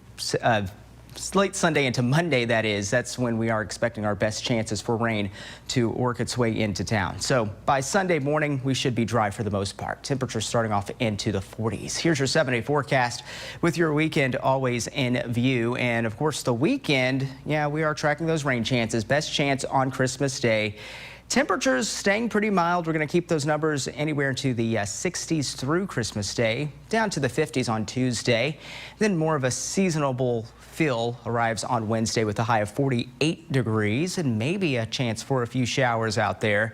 Monday, that is, that's when we are expecting our best chances for rain to work its way into town. So by Sunday morning, we should be dry for the most part. Temperatures starting off into the 40s. Here's your 7-day forecast with your weekend always in view. And of course, the weekend, yeah, we are tracking those rain chances. Best chance on Christmas Day. Temperatures staying pretty mild. We're going to keep those numbers anywhere into the 60s through Christmas Day, down to the 50s on Tuesday. Then more of a seasonable feel arrives on Wednesday with a high of 48 degrees and maybe a chance for a few showers out there.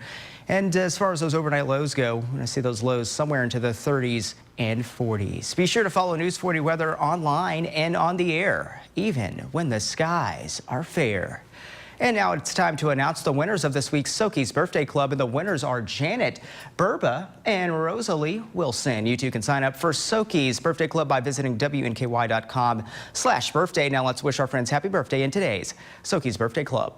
And as far as those overnight lows go, we're going to see those lows somewhere into the 30s and 40s. Be sure to follow News 40 weather online and on the air, even when the skies are fair. And now it's time to announce the winners of this week's Soki's Birthday Club. And the winners are Janet Burba and Rosalie Wilson. You two can sign up for Soki's Birthday Club by visiting WNKY.com/birthday. Now let's wish our friends happy birthday in today's Soki's Birthday Club.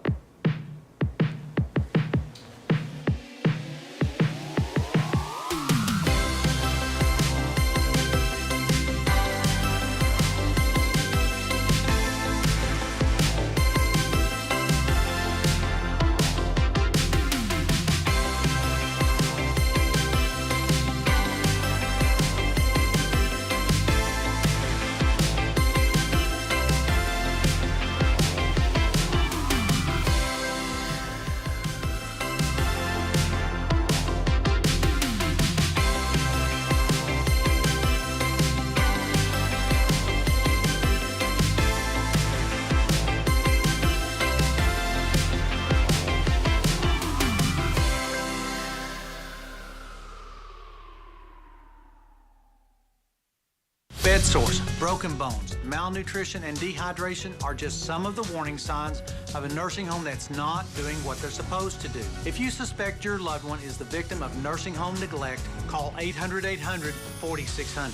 Bed sores, broken bones, malnutrition, and dehydration are just some of the warning signs of a nursing home that's not doing what they're supposed to do. If you suspect your loved one is the victim of nursing home neglect, call 800-800-4600.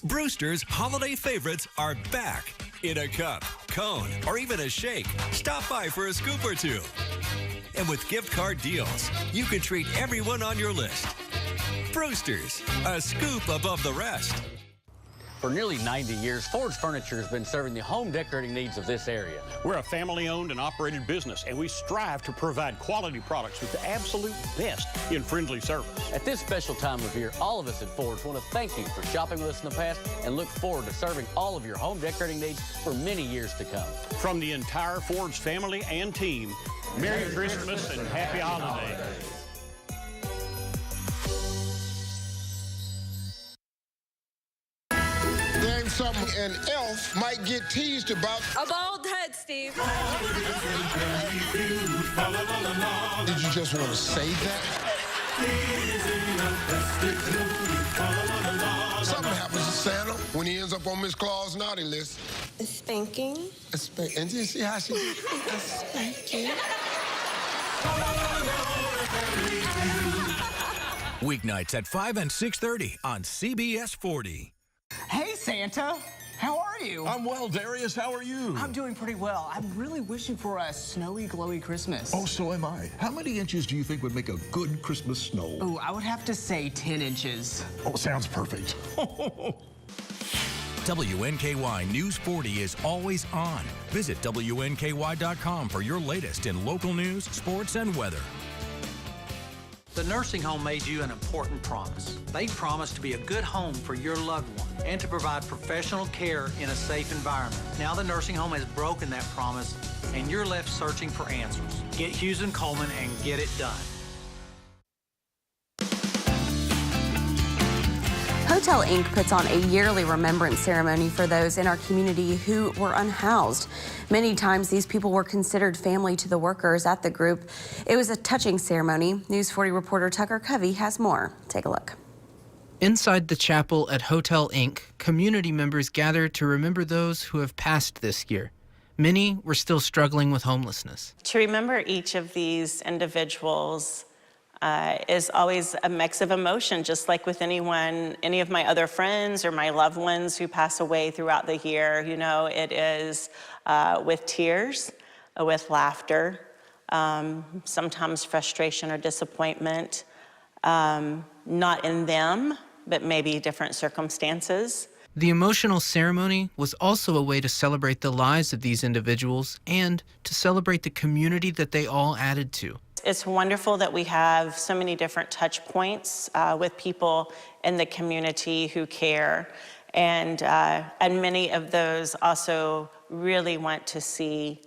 Brewster's holiday favorites are back in a cup, cone, or even a shake. Stop by for a scoop or two. And with gift card deals, you can treat everyone on your list. Brewster's, a scoop above the rest. For nearly 90 years, Ford's Furniture has been serving the home decorating needs of this area. We're a family-owned and operated business, and we strive to provide quality products with the absolute best in friendly service. At this special time of year, all of us at Ford's want to thank you for shopping with us in the past and look forward to serving all of your home decorating needs for many years to come. From the entire Ford's family and team, Merry Christmas and Happy Holidays. Name something an elf might get teased about. A bald head, Steve. Did you just want to say that? Something happens to Santa when he ends up on Miss Claus' naughty list. A spanking. And you see how she did? A spanking. Weeknights at 5 and 6:30 on CBS 40. Hey, Santa. How are you? I'm well, Darius. How are you? I'm doing pretty well. I'm really wishing for a snowy, glowy Christmas. Oh, so am I. How many inches do you think would make a good Christmas snow? Oh, I would have to say 10 inches. Oh, sounds perfect. WNKY News 40 is always on. Visit WNKY.com for your latest in local news, sports, and weather. The nursing home made you an important promise. They promised to be a good home for your loved one and to provide professional care in a safe environment. Now the nursing home has broken that promise and you're left searching for answers. Get Hughes & Coleman and get it done. Hotel Inc. puts on a yearly remembrance ceremony for those in our community who were unhoused. Many times these people were considered family to the workers at the group. It was a touching ceremony. News 40 reporter Tucker Covey has more. Take a look. Inside the chapel at Hotel Inc., community members gathered to remember those who have passed this year. Many were still struggling with homelessness. To remember each of these individuals is always a mix of emotion, just like with any of my other friends or my loved ones who pass away throughout the year. You know, it is with tears, with laughter, sometimes frustration or disappointment, not in them, but maybe different circumstances. The emotional ceremony was also a way to celebrate the lives of these individuals and to celebrate the community that they all added to. It's wonderful that we have so many different touch points with people in the community who care. And many of those also really want to see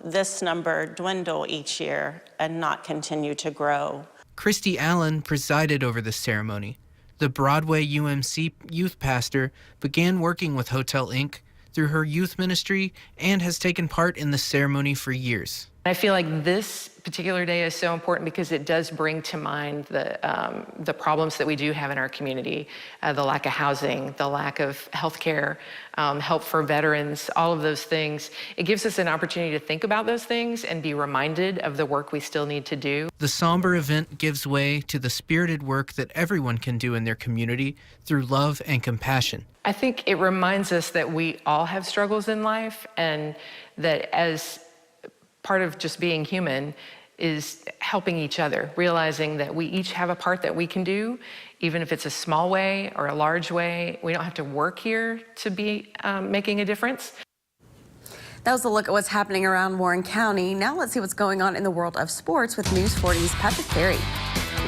this number dwindle each year and not continue to grow. Christy Allen presided over the ceremony. The Broadway UMC youth pastor began working with Hotel Inc. through her youth ministry and has taken part in the ceremony for years. I feel like this particular day is so important because it does bring to mind the problems that we do have in our community, the lack of housing, the lack of health care, help for veterans, all of those things. It gives us an opportunity to think about those things and be reminded of the work we still need to do. The somber event gives way to the spirited work that everyone can do in their community through love and compassion. I think it reminds us that we all have struggles in life, and that as part of just being human is helping each other, realizing that we each have a part that we can do, even if it's a small way or a large way. We don't have to work here to be making a difference. That was a look at what's happening around Warren County. Now let's see what's going on in the world of sports with News 40's Patrick Perry.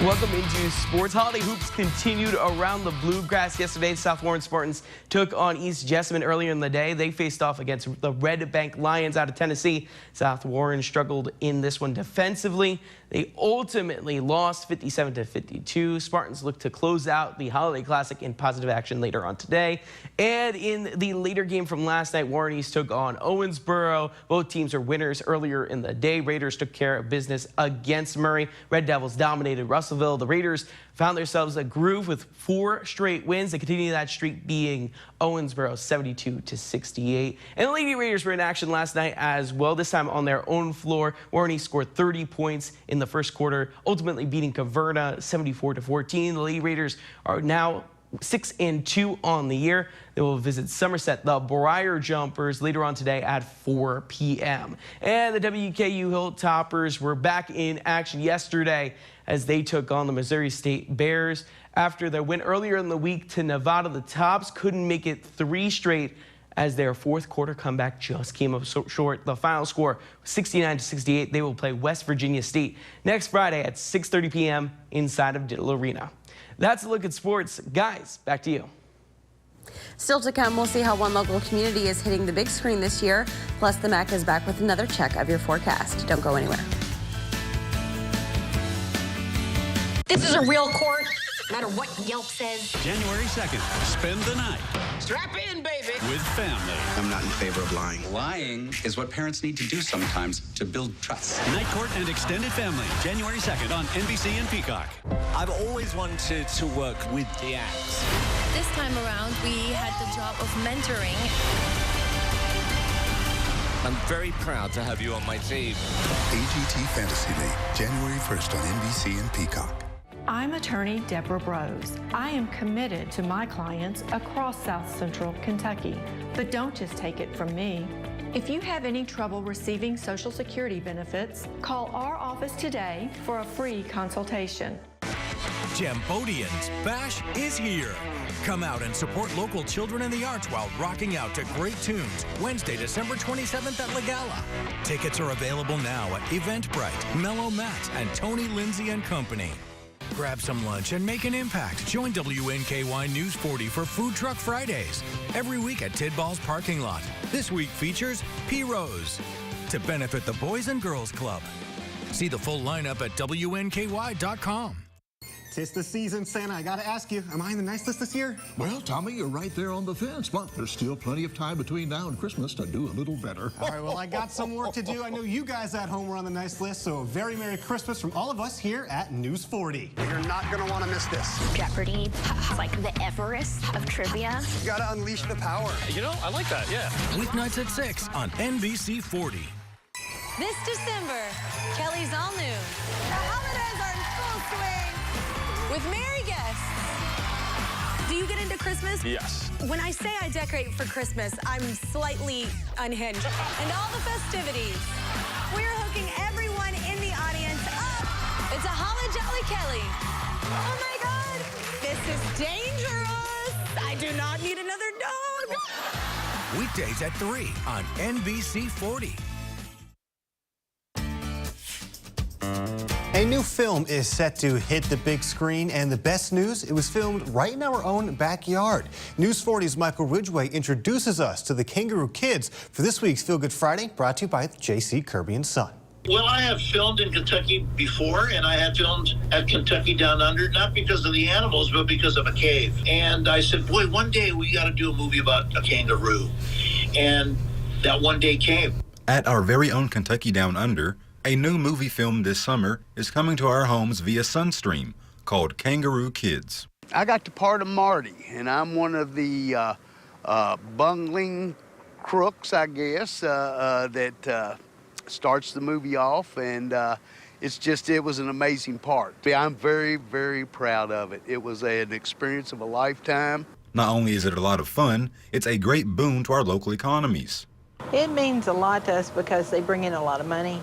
Welcome into sports. Holiday hoops continued around the Bluegrass yesterday. South Warren Spartans took on East Jessamine earlier in the day. They faced off against the Red Bank Lions out of Tennessee. South Warren struggled in this one defensively. They ultimately lost 57-52. Spartans look to close out the Holiday Classic in positive action later on today. And in the later game from last night, Warren East took on Owensboro. Both teams are winners earlier in the day. Raiders took care of business against Murray. Red Devils dominated Russellville. The Raiders found themselves a groove with 4 straight wins. They continue that streak, being Owensboro 72-68. And the Lady Raiders were in action last night as well, this time on their own floor. Warren East scored 30 points in the first quarter, ultimately beating Caverna 74-14. The Lady Raiders are now 6-2 on the year. They will visit Somerset, the Briar Jumpers, later on today at 4 p.m. And the WKU Hilltoppers were back in action yesterday as they took on the Missouri State Bears. After their win earlier in the week to Nevada, the Tops couldn't make it 3 straight as their fourth quarter comeback just came up short. The final score, 69-68. They will play West Virginia State next Friday at 6:30 p.m. inside of Diddle Arena. That's a look at sports. Guys, back to you. Still to come, we'll see how one local community is hitting the big screen this year. Plus, the MAC is back with another check of your forecast. Don't go anywhere. This is a real court, no matter what Yelp says. January 2nd, spend the night. Strap in, baby. With family. I'm not in favor of lying. Lying is what parents need to do sometimes to build trust. Night Court and Extended Family, January 2nd on NBC and Peacock. I've always wanted to work with the acts. This time around, we had the job of mentoring. I'm very proud to have you on my team. AGT Fantasy League, January 1st on NBC and Peacock. I'm attorney Deborah Brose. I am committed to my clients across South Central Kentucky. But don't just take it from me. If you have any trouble receiving Social Security benefits, call our office today for a free consultation. Jambodian's Bash is here. Come out and support local children in the arts while rocking out to great tunes Wednesday, December 27th at La Gala. Tickets are available now at Eventbrite, Mellow Matt, and Tony Lindsay and Company. Grab some lunch and make an impact. Join WNKY News 40 for Food Truck Fridays every week at Tidball's parking lot. This week features P. Rose to benefit the Boys and Girls Club. See the full lineup at WNKY.com. 'Tis the season, Santa. I gotta ask you, am I on the nice list this year? Well, Tommy, you're right there on the fence, but there's still plenty of time between now and Christmas to do a little better. All right, well, I got some work to do. I know you guys at home were on the nice list, so a very Merry Christmas from all of us here at News 40. You're not gonna want to miss this. Jeopardy, like the Everest of trivia. You gotta unleash the power. You know, I like that, yeah. Weeknights at 6 on NBC 40. This December, Kelly's all new. The holidays are in full swing with merry guests. Do you get into Christmas? Yes. When I say I decorate for Christmas, I'm slightly unhinged. And all the festivities. We're hooking everyone in the audience up. It's a Holly Jolly Kelly. Oh my God. This is dangerous. I do not need another dog. Weekdays at 3 on NBC 40. A new film is set to hit the big screen, and the best news, it was filmed right in our own backyard. News 40's Michael Ridgway introduces us to the Kangaroo Kids for this week's Feel Good Friday, brought to you by J.C. Kirby and Son. Well, I have filmed in Kentucky before, and I had filmed at Kentucky Down Under, not because of the animals, but because of a cave. And I said, boy, one day we got to do a movie about a kangaroo. And that one day came. At our very own Kentucky Down Under, a new movie filmed this summer is coming to our homes via Sunstream called Kangaroo Kids. I got the part of Marty, and I'm one of the bungling crooks, I guess, that starts the movie off, and it was an amazing part. I'm very, very proud of it. It was an experience of a lifetime. Not only is it a lot of fun, it's a great boon to our local economies. It means a lot to us because they bring in a lot of money.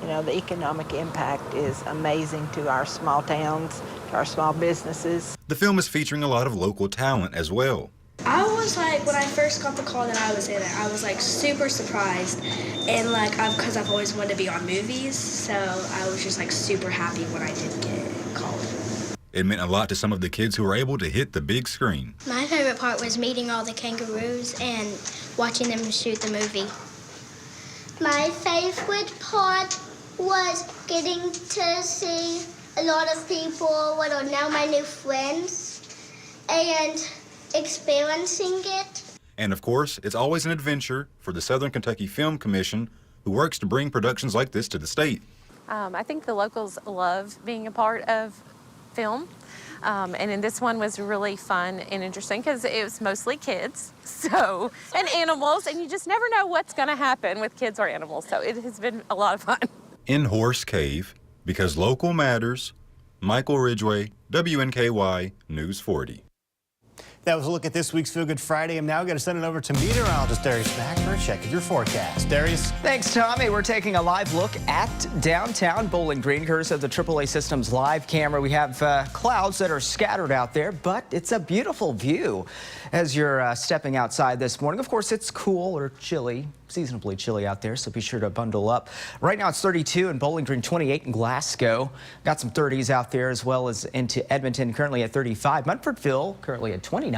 You know, the economic impact is amazing to our small towns, to our small businesses. The film is featuring a lot of local talent as well. I was like, when I first got the call that I was in it, I was like super surprised. And like, because I've always wanted to be on movies, so I was just like super happy when I did get called. It meant a lot to some of the kids who were able to hit the big screen. My favorite part was meeting all the kangaroos and watching them shoot the movie. My favorite part was getting to see a lot of people, what are now my new friends, and experiencing it. And of course, it's always an adventure for the Southern Kentucky Film Commission, who works to bring productions like this to the state. I think the locals love being a part of film. And then this one was really fun and interesting because it was mostly kids, and animals, and you just never know what's going to happen with kids or animals. So it has been a lot of fun. In Horse Cave, because local matters, Michael Ridgway, WNKY News 40. That was a look at this week's Feel Good Friday. I'm now going to send it over to meteorologist Darius Mack for a check of your forecast. Darius? Thanks, Tommy. We're taking a live look at downtown Bowling Green, courtesy of the AAA Systems live camera. We have clouds that are scattered out there, but it's a beautiful view as you're stepping outside this morning. Of course, it's cool or chilly, seasonably chilly out there, so be sure to bundle up. Right now it's 32 in Bowling Green, 28 in Glasgow. Got some 30s out there as well as into Edmonton, currently at 35. Munfordville currently at 29.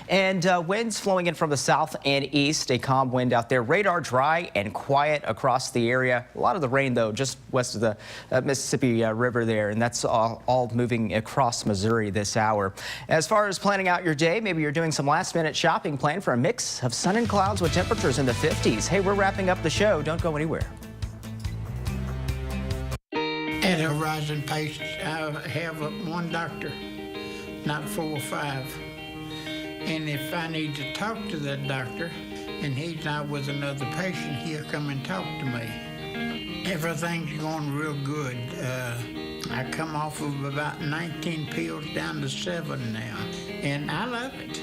And winds flowing in from the south and east, a calm wind out there. Radar dry and quiet across the area. A lot of the rain, though, just west of the Mississippi River there, and that's all moving across Missouri this hour. As far as planning out your day, maybe you're doing some last-minute shopping. Plan for a mix of sun and clouds with temperatures in the 50s. Hey, we're wrapping up the show. Don't go anywhere. At Horizon Pace, I have one doctor, not 4 or 5. And if I need to talk to that doctor and he's not with another patient, he'll come and talk to me. Everything's going real good. I come off of about 19 pills down to 7 now, and I love it.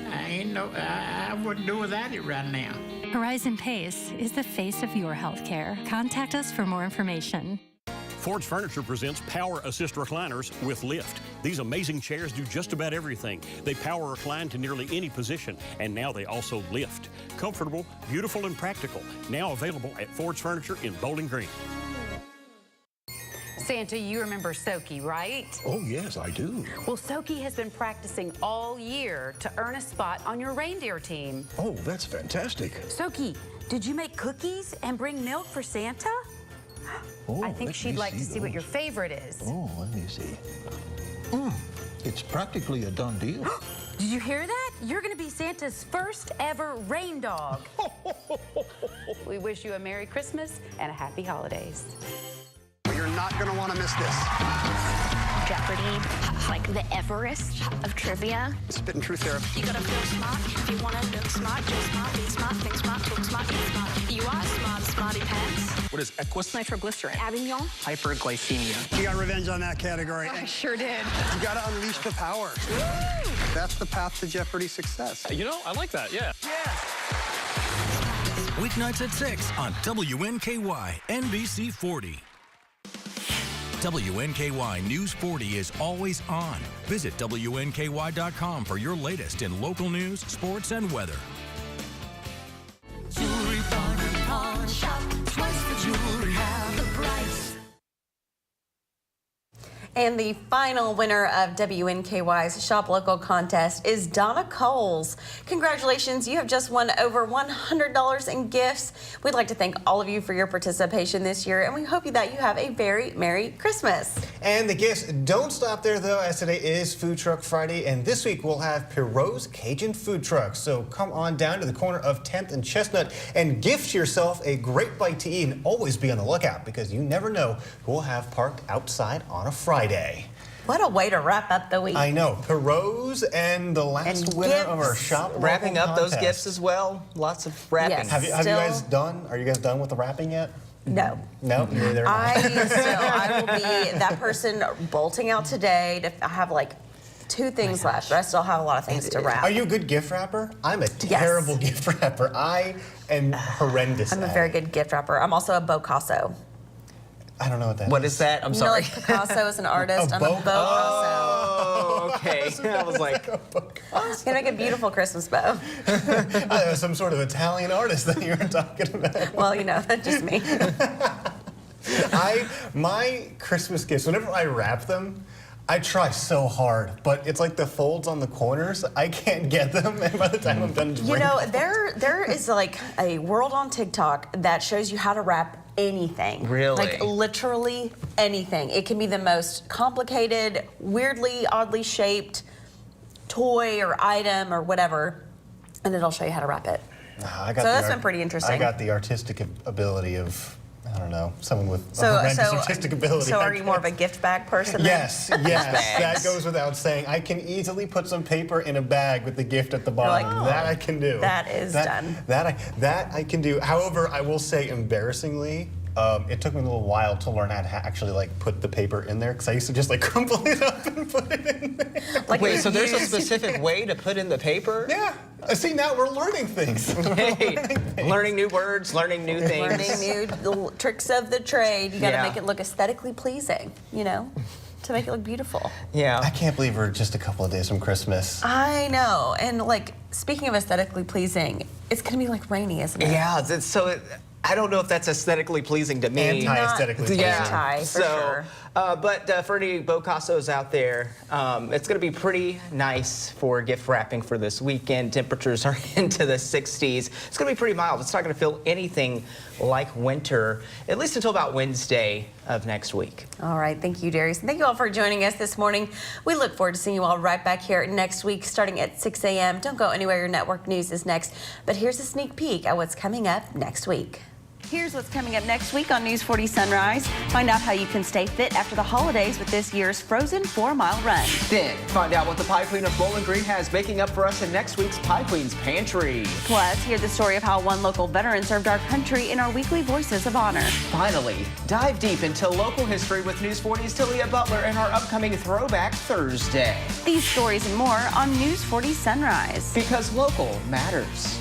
I wouldn't do without it right now. Horizon Pace is the face of your healthcare. Contact us for more information. Ford's Furniture presents Power Assist Recliners with Lift. These amazing chairs do just about everything. They power recline to nearly any position, and now they also lift. Comfortable, beautiful, and practical. Now available at Ford's Furniture in Bowling Green. Santa, you remember Soki, right? Oh, yes, I do. Well, Soki has been practicing all year to earn a spot on your reindeer team. Oh, that's fantastic. Soki, did you make cookies and bring milk for Santa? Oh, I think she'd like to see what your favorite is. Oh, let me see. It's practically a done deal. Did you hear that? You're going to be Santa's first ever rain dog. We wish you a Merry Christmas and a Happy Holidays. You're not going to want to miss this. Jeopardy, like the Everest of trivia. Spit and truth therapy. You gotta feel smart. If you wanna look smart, dress smart, be smart, think smart, talk smart, get smart. You are smart, smarty pants. What is Equus? Nitroglycerin. Avignon. Hyperglycemia. You got revenge on that category. I sure did. You got to unleash the power. Woo! That's the path to Jeopardy success. You know, I like that, yeah. Weeknights at 6 on WNKY, NBC 40. WNKY News 40 is always on. Visit WNKY.com for your latest in local news, sports, and weather. Jewelry bar and pawn shop. Twice the jewelry, half the price. And the final winner of WNKY's Shop Local contest is Donna Coles. Congratulations, you have just won over $100 in gifts. We'd like to thank all of you for your participation this year, and we hope that you have a very Merry Christmas. And the gifts don't stop there, though, as today is Food Truck Friday, and this week we'll have Perot's Cajun Food Truck. So come on down to the corner of 10th and Chestnut and gift yourself a great bite to eat, and always be on the lookout because you never know who will have parked outside on a Friday. What a way to wrap up the week. I know. Perot's and the last winner of our Shop Local Wrapping up contest. those gifts as well. Lots of wrapping. Yes. Have you guys done? Are you guys done with the wrapping yet? No. No, neither. I will be that person bolting out today. I have like 2 things left, but I still have a lot of things to wrap. Are you a good gift wrapper? I'm a terrible gift wrapper. I am horrendous I'm a at very it. good gift wrapper. I'm also a Bocasso. I don't know what that is. What is that? I'm You know, sorry. like Picasso is an artist. I'm a Bocasso. Oh, okay. I was like, You make a beautiful Christmas bow. Some sort of Italian artist that you were talking about. Well, you know, that's just me. My Christmas gifts, whenever I wrap them, I try so hard, but it's like the folds on the corners, I can't get them, and by the time I'm done, You know, there is like a world on TikTok that shows you how to wrap anything. Really? Like literally anything. It can be the most complicated, weirdly, oddly shaped toy or item or whatever, and it'll show you how to wrap it. So that's been pretty interesting. I got the artistic ability of, I don't know, someone with horrendous artistic ability. So are you more of a gift bag person then? Yes, that goes without saying. I can easily put some paper in a bag with the gift at the bottom. Like, that I can do. That is done. That I can do. However, I will say, embarrassingly, it took me a little while to learn how to actually like put the paper in there because I used to just like crumple it up and put it in there. Wait, so there's a specific way to put in the paper? Yeah. See, now we're learning things. Hey, learning new words, learning new things. Learning new tricks of the trade. You got to make it look aesthetically pleasing, you know, to make it look beautiful. Yeah. I can't believe we're just a couple of days from Christmas. I know. And like, speaking of aesthetically pleasing, it's going to be like rainy, isn't it? Yeah, I don't know if that's aesthetically pleasing to me. Anti-aesthetically pleasing. Anti, for sure. But for any Bocassos out there, it's going to be pretty nice for gift wrapping for this weekend. Temperatures are into the 60s. It's going to be pretty mild. It's not going to feel anything like winter, at least until about Wednesday of next week. All right. Thank you, Darius. And thank you all for joining us this morning. We look forward to seeing you all right back here next week, starting at 6 a.m. Don't go anywhere. Your network news is next. But here's a sneak peek at what's coming up next week. Here's what's coming up next week on News 40 Sunrise. Find out how you can stay fit after the holidays with this year's Frozen 4-mile run. Then find out what the Pie Queen of Bowling Green has baking up for us in next week's Pie Queen's Pantry. Plus, hear the story of how one local veteran served our country in our weekly Voices of Honor. Finally, dive deep into local history with News 40's Talia Butler and our upcoming Throwback Thursday. These stories and more on News 40 Sunrise. Because local matters.